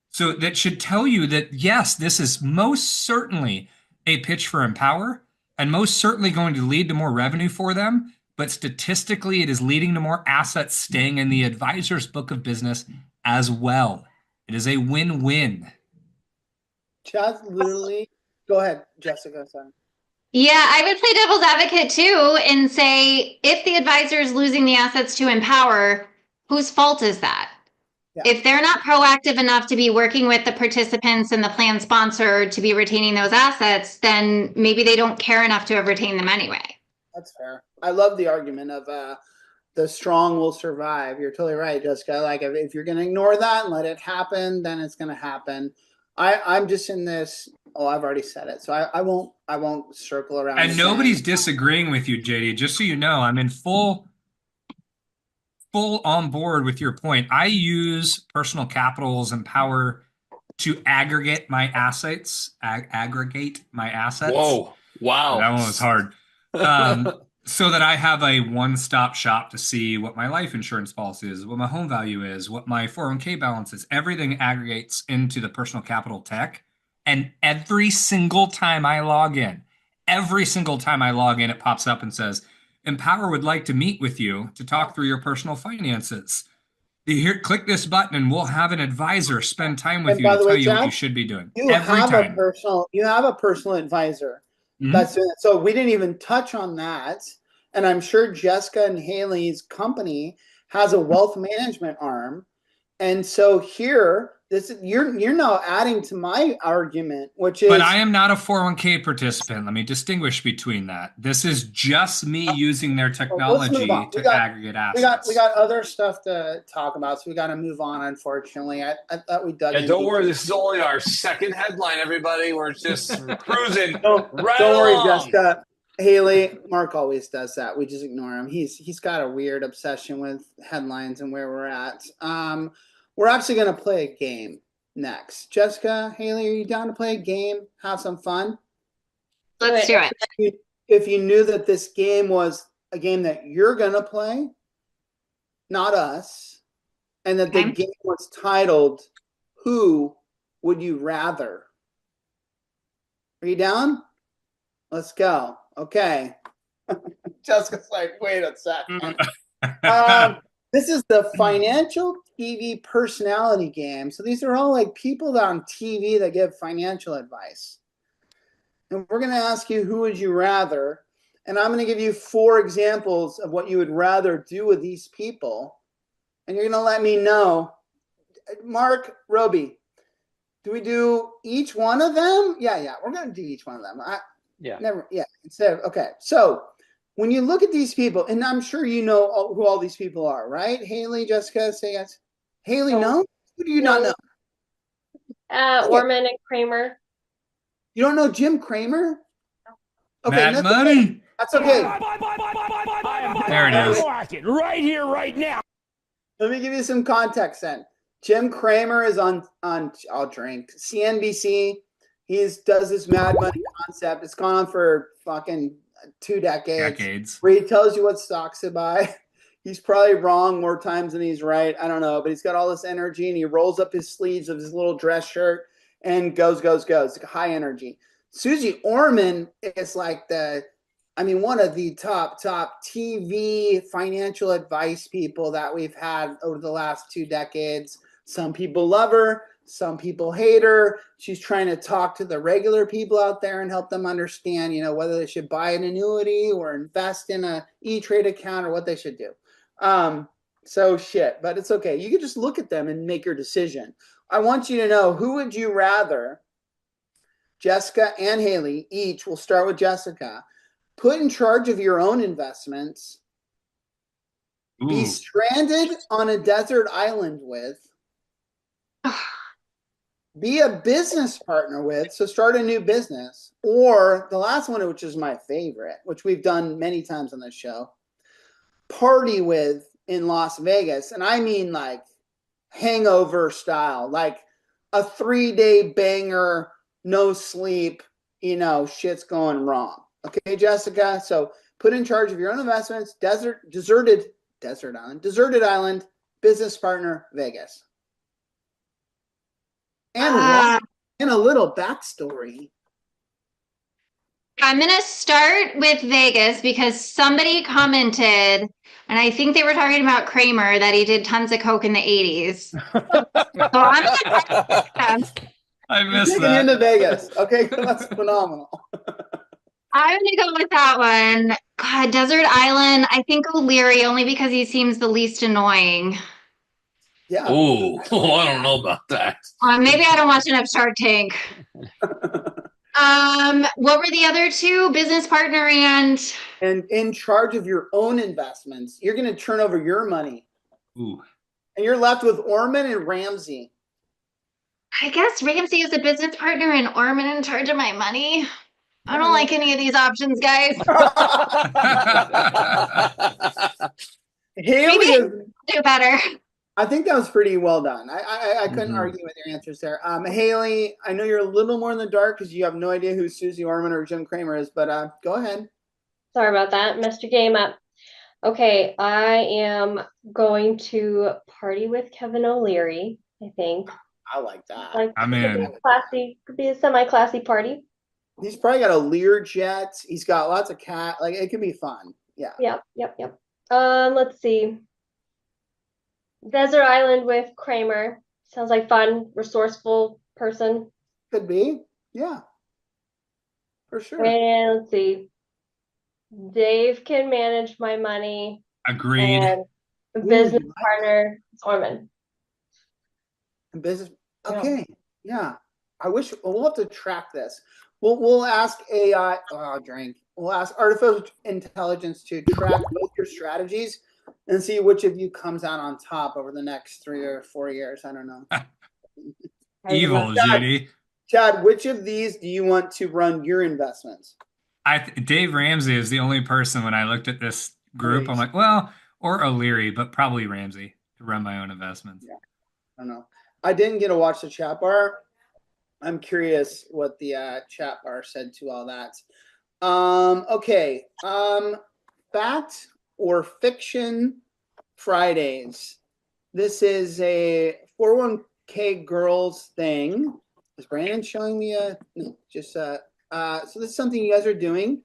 C: So that should tell you that, yes, this is most certainly a pitch for Empower and most certainly going to lead to more revenue for them. But statistically, it is leading to more assets staying in the advisor's book of business as well. It is a win-win.
D: Just literally, go ahead, Jessica. Sorry.
E: Yeah, I would play devil's advocate too and say if the advisor is losing the assets to Empower, whose fault is that?
D: Yeah.
E: If they're not proactive enough to be working with the participants and the plan sponsor to be retaining those assets, then maybe they don't care enough to have retained them anyway.
D: That's fair. I love the argument of the strong will survive. You're totally right, Jessica. Like if you're going to ignore that and let it happen, then it's going to happen. I'm just in this. Oh, I've already said it, so I won't circle around.
C: And nobody's disagreeing with you, JD. Just so you know, I'm in full on board with your point. I use personal capitals and power to aggregate my assets. Aggregate my assets.
F: Whoa! Wow,
C: that one was hard. So that I have a one-stop shop to see what my life insurance policy is, what my home value is, what my 401k balance is. Everything aggregates into the personal capital tech. And every single time I log in, it pops up and says, Empower would like to meet with you to talk through your personal finances. Click this button and we'll have an advisor spend time with you to tell you what you should be doing.
D: You have a personal advisor. Mm-hmm. That's it. So we didn't even touch on that. And I'm sure Jessica and Haley's company has a wealth management arm. And so here, you're now adding to my argument, which is.
C: But I am not a 401k participant. Let me distinguish between that. This is just me using their technology to aggregate assets.
D: We got other stuff to talk about, so we got to move on. Unfortunately, I thought we dug.
F: Yeah, don't worry. This is only our second headline, everybody. We're just cruising.
D: Don't worry, Jessica. Haley, Mark always does that. We just ignore him. He's got a weird obsession with headlines and where we're at. We're actually going to play a game next. Jessica, Haley, are you down to play a game? Have some fun?
E: Let's do it.
D: If you knew that this game was a game that you're going to play, not us, and that the game was titled, Who Would You Rather? Are you down? Let's go. Okay. Jessica's like, wait a second. This is the financial TV personality game. So these are all like people on TV that give financial advice. And we're going to ask you, who would you rather? And I'm going to give you 4 examples of what you would rather do with these people. And you're going to let me know. Mark, Roby, do we do each one of them? Yeah. We're going to do each one of them. Okay. So when you look at these people, and I'm sure you know who all these people are, right? Haley, Jessica, say yes. Haley, no? Who do you not know?
G: Orman and Kramer.
D: You don't know Jim Kramer? Okay,
C: Mad Money.
D: Okay. That's okay.
C: There it is.
H: Right here, right now.
D: Let me give you some context then. Jim Kramer is on I'll drink, CNBC. He does this Mad Money concept. It's gone on for fucking 2 decades. Where he tells you what stocks to buy. He's probably wrong more times than he's right. I don't know, but he's got all this energy and he rolls up his sleeves of his little dress shirt and goes. High energy. Susie Orman is like one of the top TV financial advice people that we've had over the last 2 decades. Some people love her. Some people hate her. She's trying to talk to the regular people out there and help them understand, whether they should buy an annuity or invest in a E-Trade account or what they should do. But it's okay. You can just look at them and make your decision. I want you to know, who would you rather, Jessica and Haley, each, we'll start with Jessica, put in charge of your own investments, be stranded on a desert island with, be a business partner with, so start a new business, or the last one, which is my favorite, which we've done many times on this show, party with in Las Vegas. And I mean like hangover style, like a 3-day banger, no sleep, shit's going wrong. Okay, Jessica? So put in charge of your own investments, deserted island, business partner, Vegas. And a little backstory.
E: I'm going to start with Vegas because somebody commented, and I think they were talking about Kramer, that he did tons of coke in the 80s. So I'm going to
C: I missed that.
D: Into Vegas. Okay, that's phenomenal.
E: I'm going to go with that one. God, Desert Island. I think O'Leary, only because he seems the least annoying.
D: Yeah.
F: Oh, I don't know about that.
E: Maybe I don't watch enough Shark Tank. What were the other two? Business partner and
D: in charge of your own investments. You're going to turn over your money.
C: Ooh.
D: And you're left with Orman and Ramsey.
E: I guess Ramsey is a business partner and Orman in charge of my money. I don't like any of these options, guys.
D: Haley
E: is do better.
D: I think that was pretty well done. I couldn't argue with your answers there. Haley, I know you're a little more in the dark because you have no idea who Susie Orman or Jim Cramer is, but go ahead.
G: Sorry about that. Messed your game up. Okay, I am going to party with Kevin O'Leary, I think.
D: I like that.
C: I'm in.
G: Could be a semi-classy party.
D: He's probably got a Learjet. He's got lots of cat. Like, it could be fun. Yeah.
G: Yep. Let's see. Desert Island with Kramer. Sounds like fun, resourceful person.
D: Could be. Yeah. For sure.
G: And let's see. Dave can manage my money.
C: Agreed.
G: And business partner, Orman.
D: Business. Okay. Yeah. I wish we'll have to track this. We'll ask AI. We'll ask artificial intelligence to track both your strategies and see which of you comes out on top over the next 3 or 4 years. I don't know.
C: Evil, JD.
D: Chad, which of these do you want to run your investments?
C: Dave Ramsey is the only person when I looked at this group, I'm like, well, or O'Leary, but probably Ramsey to run my own investments.
D: Yeah. I don't know. I didn't get to watch the chat bar. I'm curious what the chat bar said to all that. Okay. Fact or fiction Fridays. This is a 401k girls thing. Is Brandon showing me so this is something you guys are doing,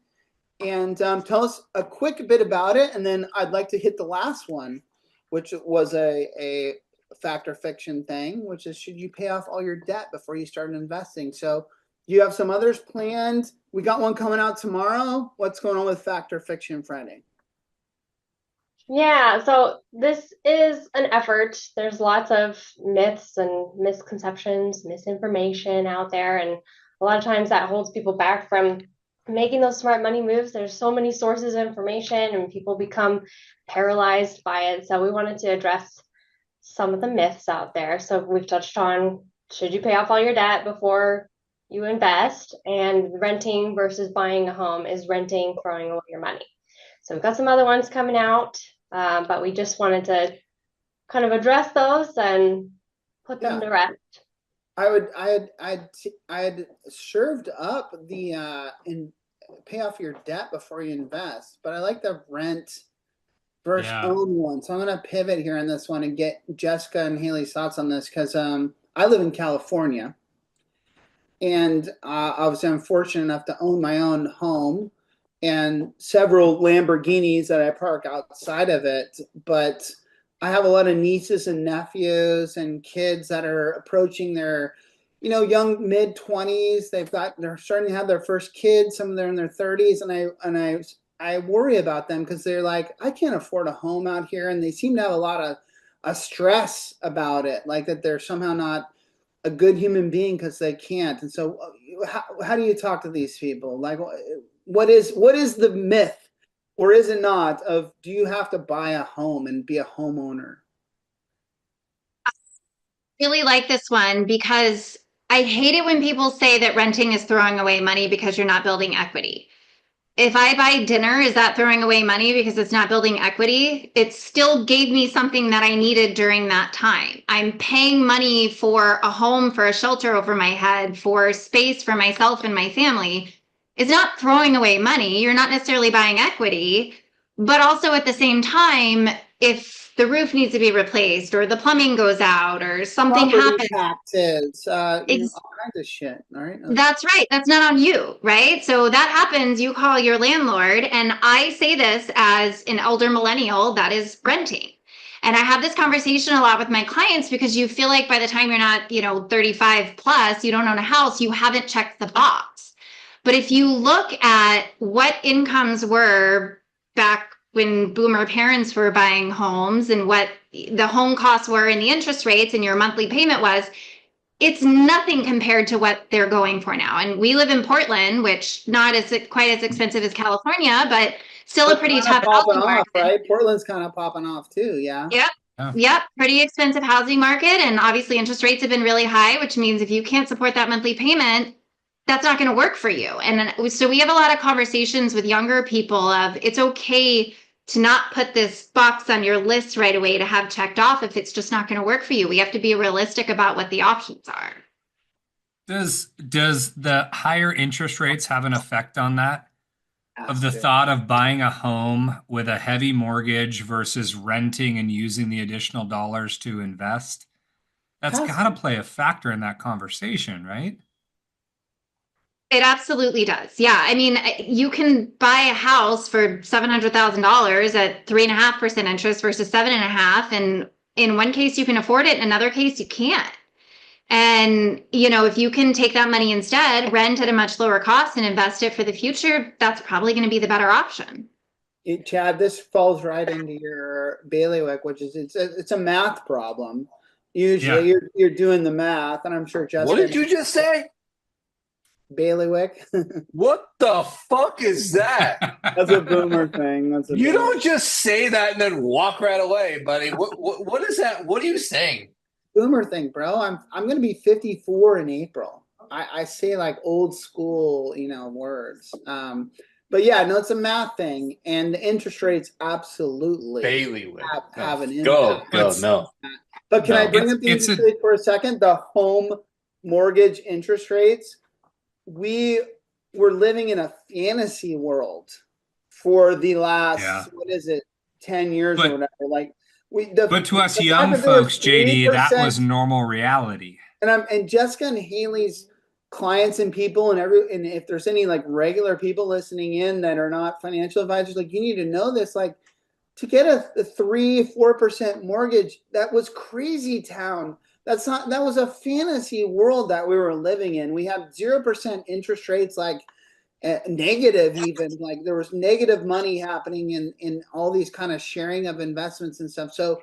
D: and tell us a quick bit about it, and then I'd like to hit the last one, which was a fact or fiction thing, which is, should you pay off all your debt before you start investing? So you have some others planned. We got one coming out tomorrow. What's going on with fact or fiction Friday?
G: Yeah, so this is an effort. There's lots of myths and misconceptions, misinformation out there, and a lot of times that holds people back from making those smart money moves. There's so many sources of information and people become paralyzed by it. So we wanted to address some of the myths out there. So we've touched on, should you pay off all your debt before you invest? And renting versus buying a home, is renting throwing away your money? So we've got some other ones coming out, but we just wanted to kind of address those and put them to rest.
D: I had served up the and pay off your debt before you invest, but I like the rent versus own one. So I'm going to pivot here on this one and get Jessica and Haley's thoughts on this, because I live in California, and obviously I'm fortunate enough to own my own home and several Lamborghinis that I park outside of it, but I have a lot of nieces and nephews and kids that are approaching their, young mid-20s. They're starting to have their first kids. Some of them are in their 30s, and I worry about them because they're like, I can't afford a home out here, and they seem to have a lot of stress about it, like that they're somehow not a good human being because they can't. And so, how do you talk to these people? Like, what is the myth? Or is it not, of do you have to buy a home and be a homeowner?
E: I really like this one because I hate it when people say that renting is throwing away money because you're not building equity. If I buy dinner, is that throwing away money because it's not building equity? It still gave me something that I needed during that time. I'm paying money for a home, for a shelter over my head, for space for myself and my family. It's not throwing away money. You're not necessarily buying equity, but also at the same time, if the roof needs to be replaced or the plumbing goes out or something happens,
D: taxes, all kinds of shit. All right.
E: That's right. That's not on you, right? So that happens. You call your landlord, and I say this as an elder millennial that is renting. And I have this conversation a lot with my clients because you feel like by the time you're not, 35 plus, you don't own a house, you haven't checked the box. But if you look at what incomes were back when boomer parents were buying homes and what the home costs were and the interest rates and your monthly payment was, it's nothing compared to what they're going for now. And we live in Portland, which not as quite as expensive as California, but still a pretty tough housing market.
D: Right? Portland's kind of popping off too. Yeah.
E: Yep. Yep. Pretty expensive housing market. And obviously interest rates have been really high, which means if you can't support that monthly payment, that's not going to work for you. And so we have a lot of conversations with younger people of it's okay to not put this box on your list right away to have checked off if it's just not going to work for you. We have to be realistic about what the options are.
C: Does the higher interest rates have an effect on that? Of the thought of buying a home with a heavy mortgage versus renting and using the additional dollars to invest? That's got to play a factor in that conversation, right?
E: It absolutely does. Yeah. I mean, you can buy a house for $700,000 at 3.5% interest versus 7.5%. And in one case you can afford it. In another case you can't. And, you know, if you can take that money instead, rent at a much lower cost and invest it for the future, that's probably going to be the better option.
D: Chad, this falls right into your bailiwick, which is it's a math problem. Usually you're doing the math, and I'm sure Justin.
F: What did you just say?
D: Bailiwick.
F: What the fuck is that?
D: That's a boomer thing.
F: You don't just say that and then walk right away, buddy. What is that? What are you saying?
D: Boomer thing, bro. I'm gonna be 54 in April. I say like old school, words. But yeah, no, it's a math thing, and the interest rates absolutely have an impact.
F: No.
D: But can I bring up the interest rate for a second? The home mortgage interest rates. We were living in a fantasy world for the last 10 years or whatever. Like
C: but to us young folks, JD, that was normal reality.
D: And Jessica and Haley's clients and people and if there's any like regular people listening in that are not financial advisors, like you need to know this, like to get a 3-4% mortgage, that was crazy town. That was a fantasy world that we were living in. We had 0% interest rates, like negative even, like there was negative money happening in all these kind of sharing of investments and stuff. So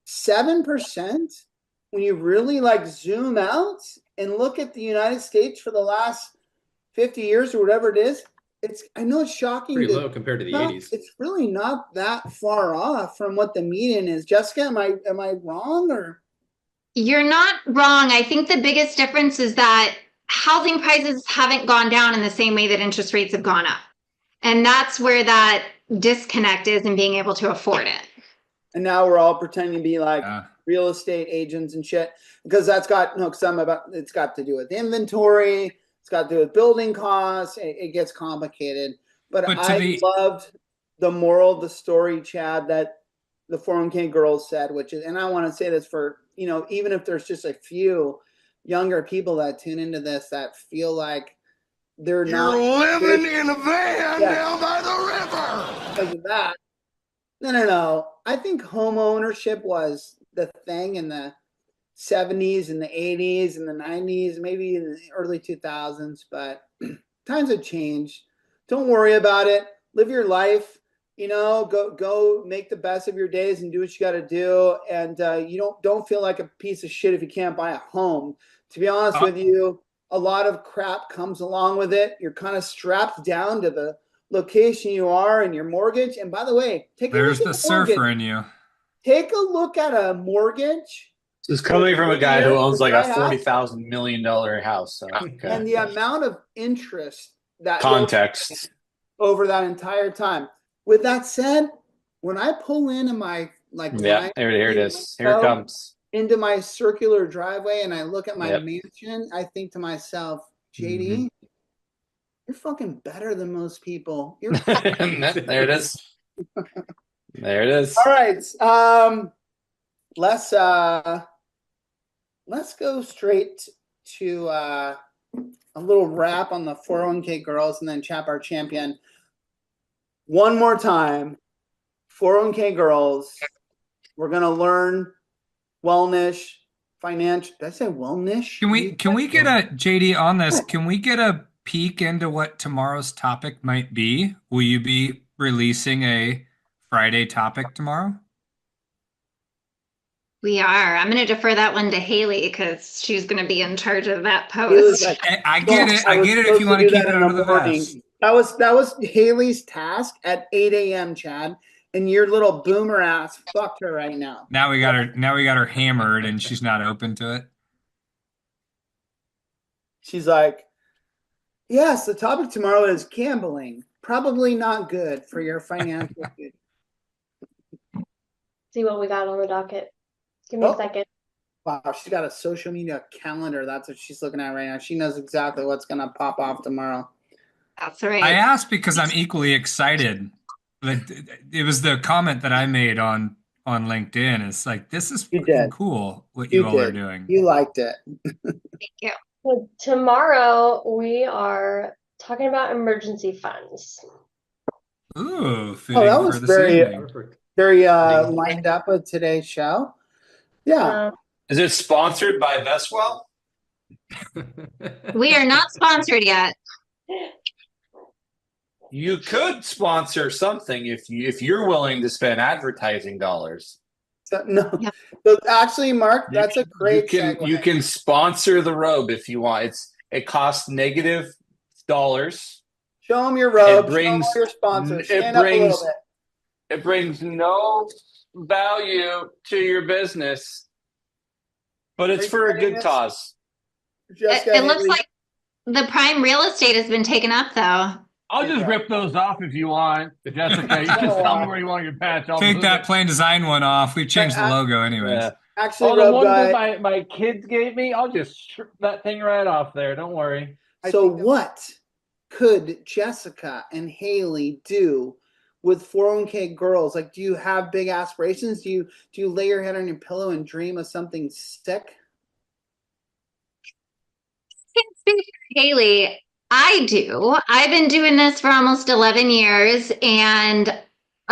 D: 7%, when you really like zoom out and look at the United States for the last 50 years or whatever it is, I know it's shocking.
A: Pretty low compared to the 80s.
D: It's really not that far off from what the median is. Jessica, am I wrong or?
E: You're not wrong. I think the biggest difference is that housing prices haven't gone down in the same way that interest rates have gone up. And that's where that disconnect is in being able to afford it.
D: And now we're all pretending to be like real estate agents and shit, because it's got to do with inventory. It's got to do with building costs. It gets complicated. But I loved the moral of the story, Chad, that the 401k girls said, which is, and I want to say this for, even if there's just a few younger people that tune into this that feel like you're
I: living in a van down by the river.
D: Because of that. No. I think home ownership was the thing in the 70s and the 80s and the 90s, maybe in the early 2000s, but times have changed. Don't worry about it. Live your life. Go make the best of your days and do what you got to do. And you don't feel like a piece of shit if you can't buy a home. To be honest with you, a lot of crap comes along with it. You're kind of strapped down to the location you are and your mortgage. And by the way,
C: there's the surfer in you.
D: Take a look at a mortgage.
F: This is coming from a guy who owns like a $40,000 million house. So,
D: and the amount of interest that
F: context
D: over that entire time. With that said, when I pull into my
F: here it is. Here it comes.
D: Into my circular driveway and I look at my mansion, I think to myself, JD, you're fucking better than most people. There
F: it is. There it is.
D: All right. Let's go straight to a little wrap on the 401k girls and then Chap our champion. One more time, 401k girls, we're going to learn wellness, financial. Did I say wellness?
C: Can we get a, JD, on this? Can we get a peek into what tomorrow's topic might be? Will you be releasing a Friday topic tomorrow?
E: We are. I'm going to defer that one to Haley because she's going to be in charge of that post.
D: Like,
C: I get it. I get it if you want
D: to
C: to
D: do
C: keep
D: that
C: it
D: in
C: under
D: the
C: the
D: morning.
C: vest.
D: That was Haley's task at 8 a.m., Chad. And your little boomer ass fucked her right now.
C: Now we got her hammered and she's not open to it.
D: She's like, yes, the topic tomorrow is gambling. Probably not good for your financial future.
G: See what we got on the docket. Give me a second.
D: Wow, she's got a social media calendar. That's what she's looking at right now. She knows exactly what's going to pop off tomorrow.
E: That's right.
C: I asked because I'm equally excited. It was the comment that I made on LinkedIn. It's like, this is freaking cool what you all are doing.
D: You liked it.
E: Thank you.
G: So tomorrow we are talking about emergency funds.
C: Ooh,
D: that was very lined up with today's show. Yeah.
F: Is it sponsored by Vestwell?
E: We are not sponsored yet.
F: You could sponsor something if you're willing to spend advertising dollars.
D: No. So actually, Mark, that's a great segue.
F: You can sponsor the robe if you want. It costs negative dollars.
D: Show them your robe. Show them your sponsors. Stand up a little bit.
F: It brings no value to your business, but it's for a good cause.
E: It looks like the prime real estate has been taken up, though.
J: I'll just rip those off if you want, Jessica. You just tell me where you want your patch.
C: Take that plain design one off. We've changed the logo anyways.
D: Yeah. Actually,
J: the one that my kids gave me, I'll just strip that thing right off there. Don't worry.
D: So what could Jessica and Haley do with 401k girls? Like, do you have big aspirations? Do you lay your head on your pillow and dream of something sick?
E: Can't speak for Haley. I do. I've been doing this for almost 11 years. And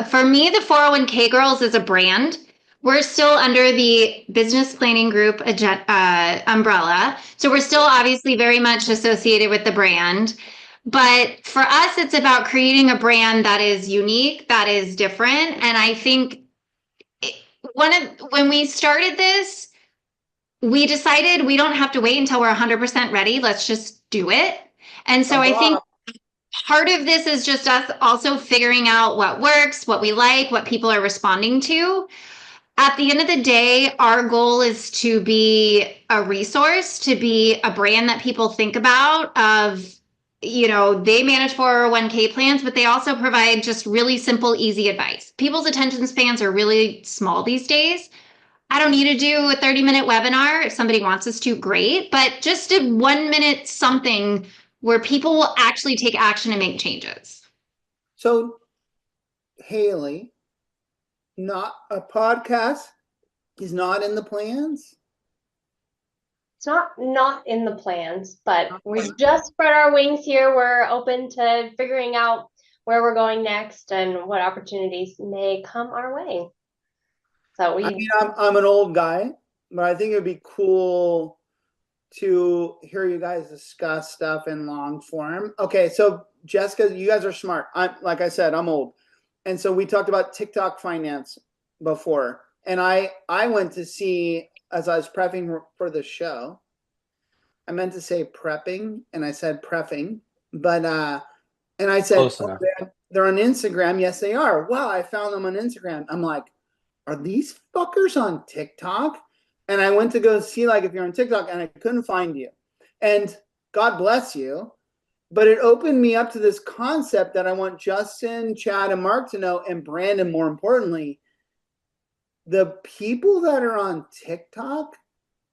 E: for me, the 401k Girls is a brand. We're still under the business planning group umbrella. So we're still obviously very much associated with the brand. But for us, it's about creating a brand that is unique, that is different. And I think when we started this, we decided we don't have to wait until we're 100% ready. Let's just do it. And so I think part of this is just us also figuring out what works, what we like, what people are responding to. At the end of the day, our goal is to be a resource, to be a brand that people think about of, they manage 401k plans, but they also provide just really simple, easy advice. People's attention spans are really small these days. I don't need to do a 30-minute webinar. If somebody wants us to, great. But just a 1-minute something where people will actually take action and make changes.
D: So, Haley, not a podcast is not in the plans?
G: It's not in the plans, but we just spread our wings here. We're open to figuring out where we're going next and what opportunities may come our way. So
D: I'm an old guy, but I think it would be cool to hear you guys discuss stuff in long form. Okay, so Jessica, you guys are smart. Like I said, I'm old. And so we talked about TikTok finance before. And I went to see, as I was prepping for the show, I meant to say prepping and I said preffing, but and I said, they're on Instagram. Yes, they are. Wow, I found them on Instagram. I'm like, are these fuckers on TikTok? And I went to go see, like, if you're on TikTok, and I couldn't find you. And God bless you. But it opened me up to this concept that I want Justin, Chad, and Mark to know, and Brandon, more importantly, the people that are on TikTok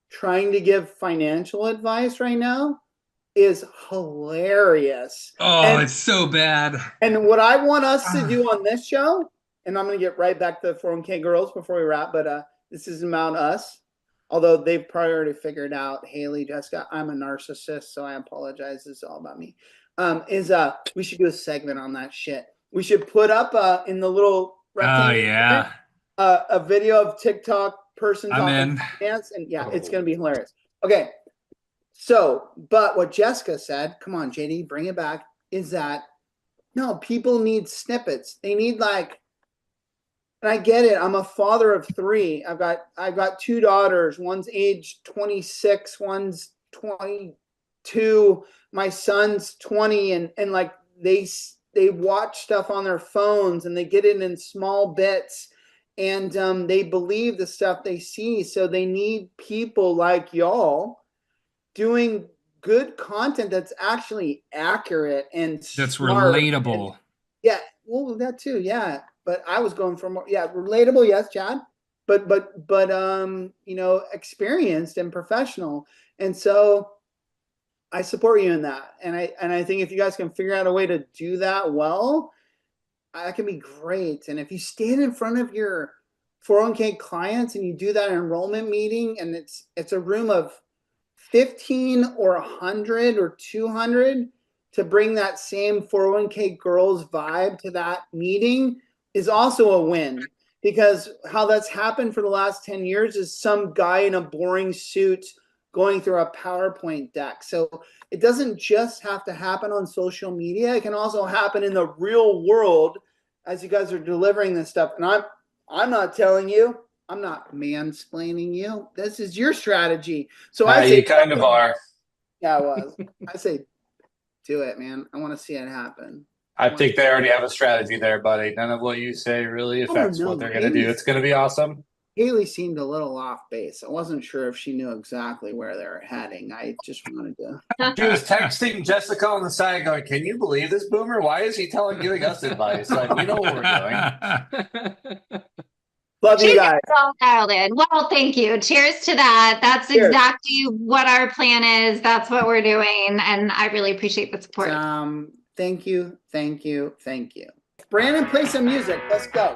D: trying to give financial advice right now is hilarious.
C: Oh, it's so bad.
D: And what I want us to do on this show, and I'm going to get right back to the 401k Girls before we wrap, but this is about us. Although they've probably already figured out, Haley, Jessica, I'm a narcissist, so I apologize. This is all about me. We should do a segment on that shit. We should put up in the little rectangle a video of TikTok person talking dance, and it's going to be hilarious. Okay, so, but what Jessica said, come on, JD, bring it back, is that, no, people need snippets. They need, like, And I get it. I'm a father of 3. I've got 2 daughters. One's age 26, one's 22. My son's 20, and like they watch stuff on their phones and they get it in small bits, and they believe the stuff they see. So they need people like y'all doing good content that's actually accurate and
C: that's
D: smart
C: relatable.
D: Yeah, well, that too. Yeah, but I was going for more. Yeah, relatable. Yes, Chad. But experienced and professional. And so I support you in that. And I think if you guys can figure out a way to do that well, that can be great. And if you stand in front of your 401k clients and you do that enrollment meeting, and it's a room of 15 or 100 or 200, to bring that same 401k girls vibe to that meeting is also a win, because how that's happened for the last 10 years is some guy in a boring suit going through a PowerPoint deck. So it doesn't just have to happen on social media. It can also happen in the real world as you guys are delivering this stuff. And I'm not telling you, I'm not mansplaining you. This is your strategy. So I say,
F: you kind of are.
D: Yeah, I was. I say, do it, man. I want to see it happen.
F: I think they already have a strategy there, buddy. None of what you say really affects what they're going to do. It's going to be awesome.
D: Haley seemed a little off base. I wasn't sure if she knew exactly where they were heading. I just wanted to.
F: She was texting Jessica on the side going, can you believe this boomer? Why is he giving us advice? Like, we know what we're doing.
D: Love you guys.
E: All dialed in. Well, thank you. Cheers to that. That's
D: Cheers.
E: Exactly what our plan is. That's what we're doing. And I really appreciate the support.
D: Thank you. Brandon, play some music. Let's go.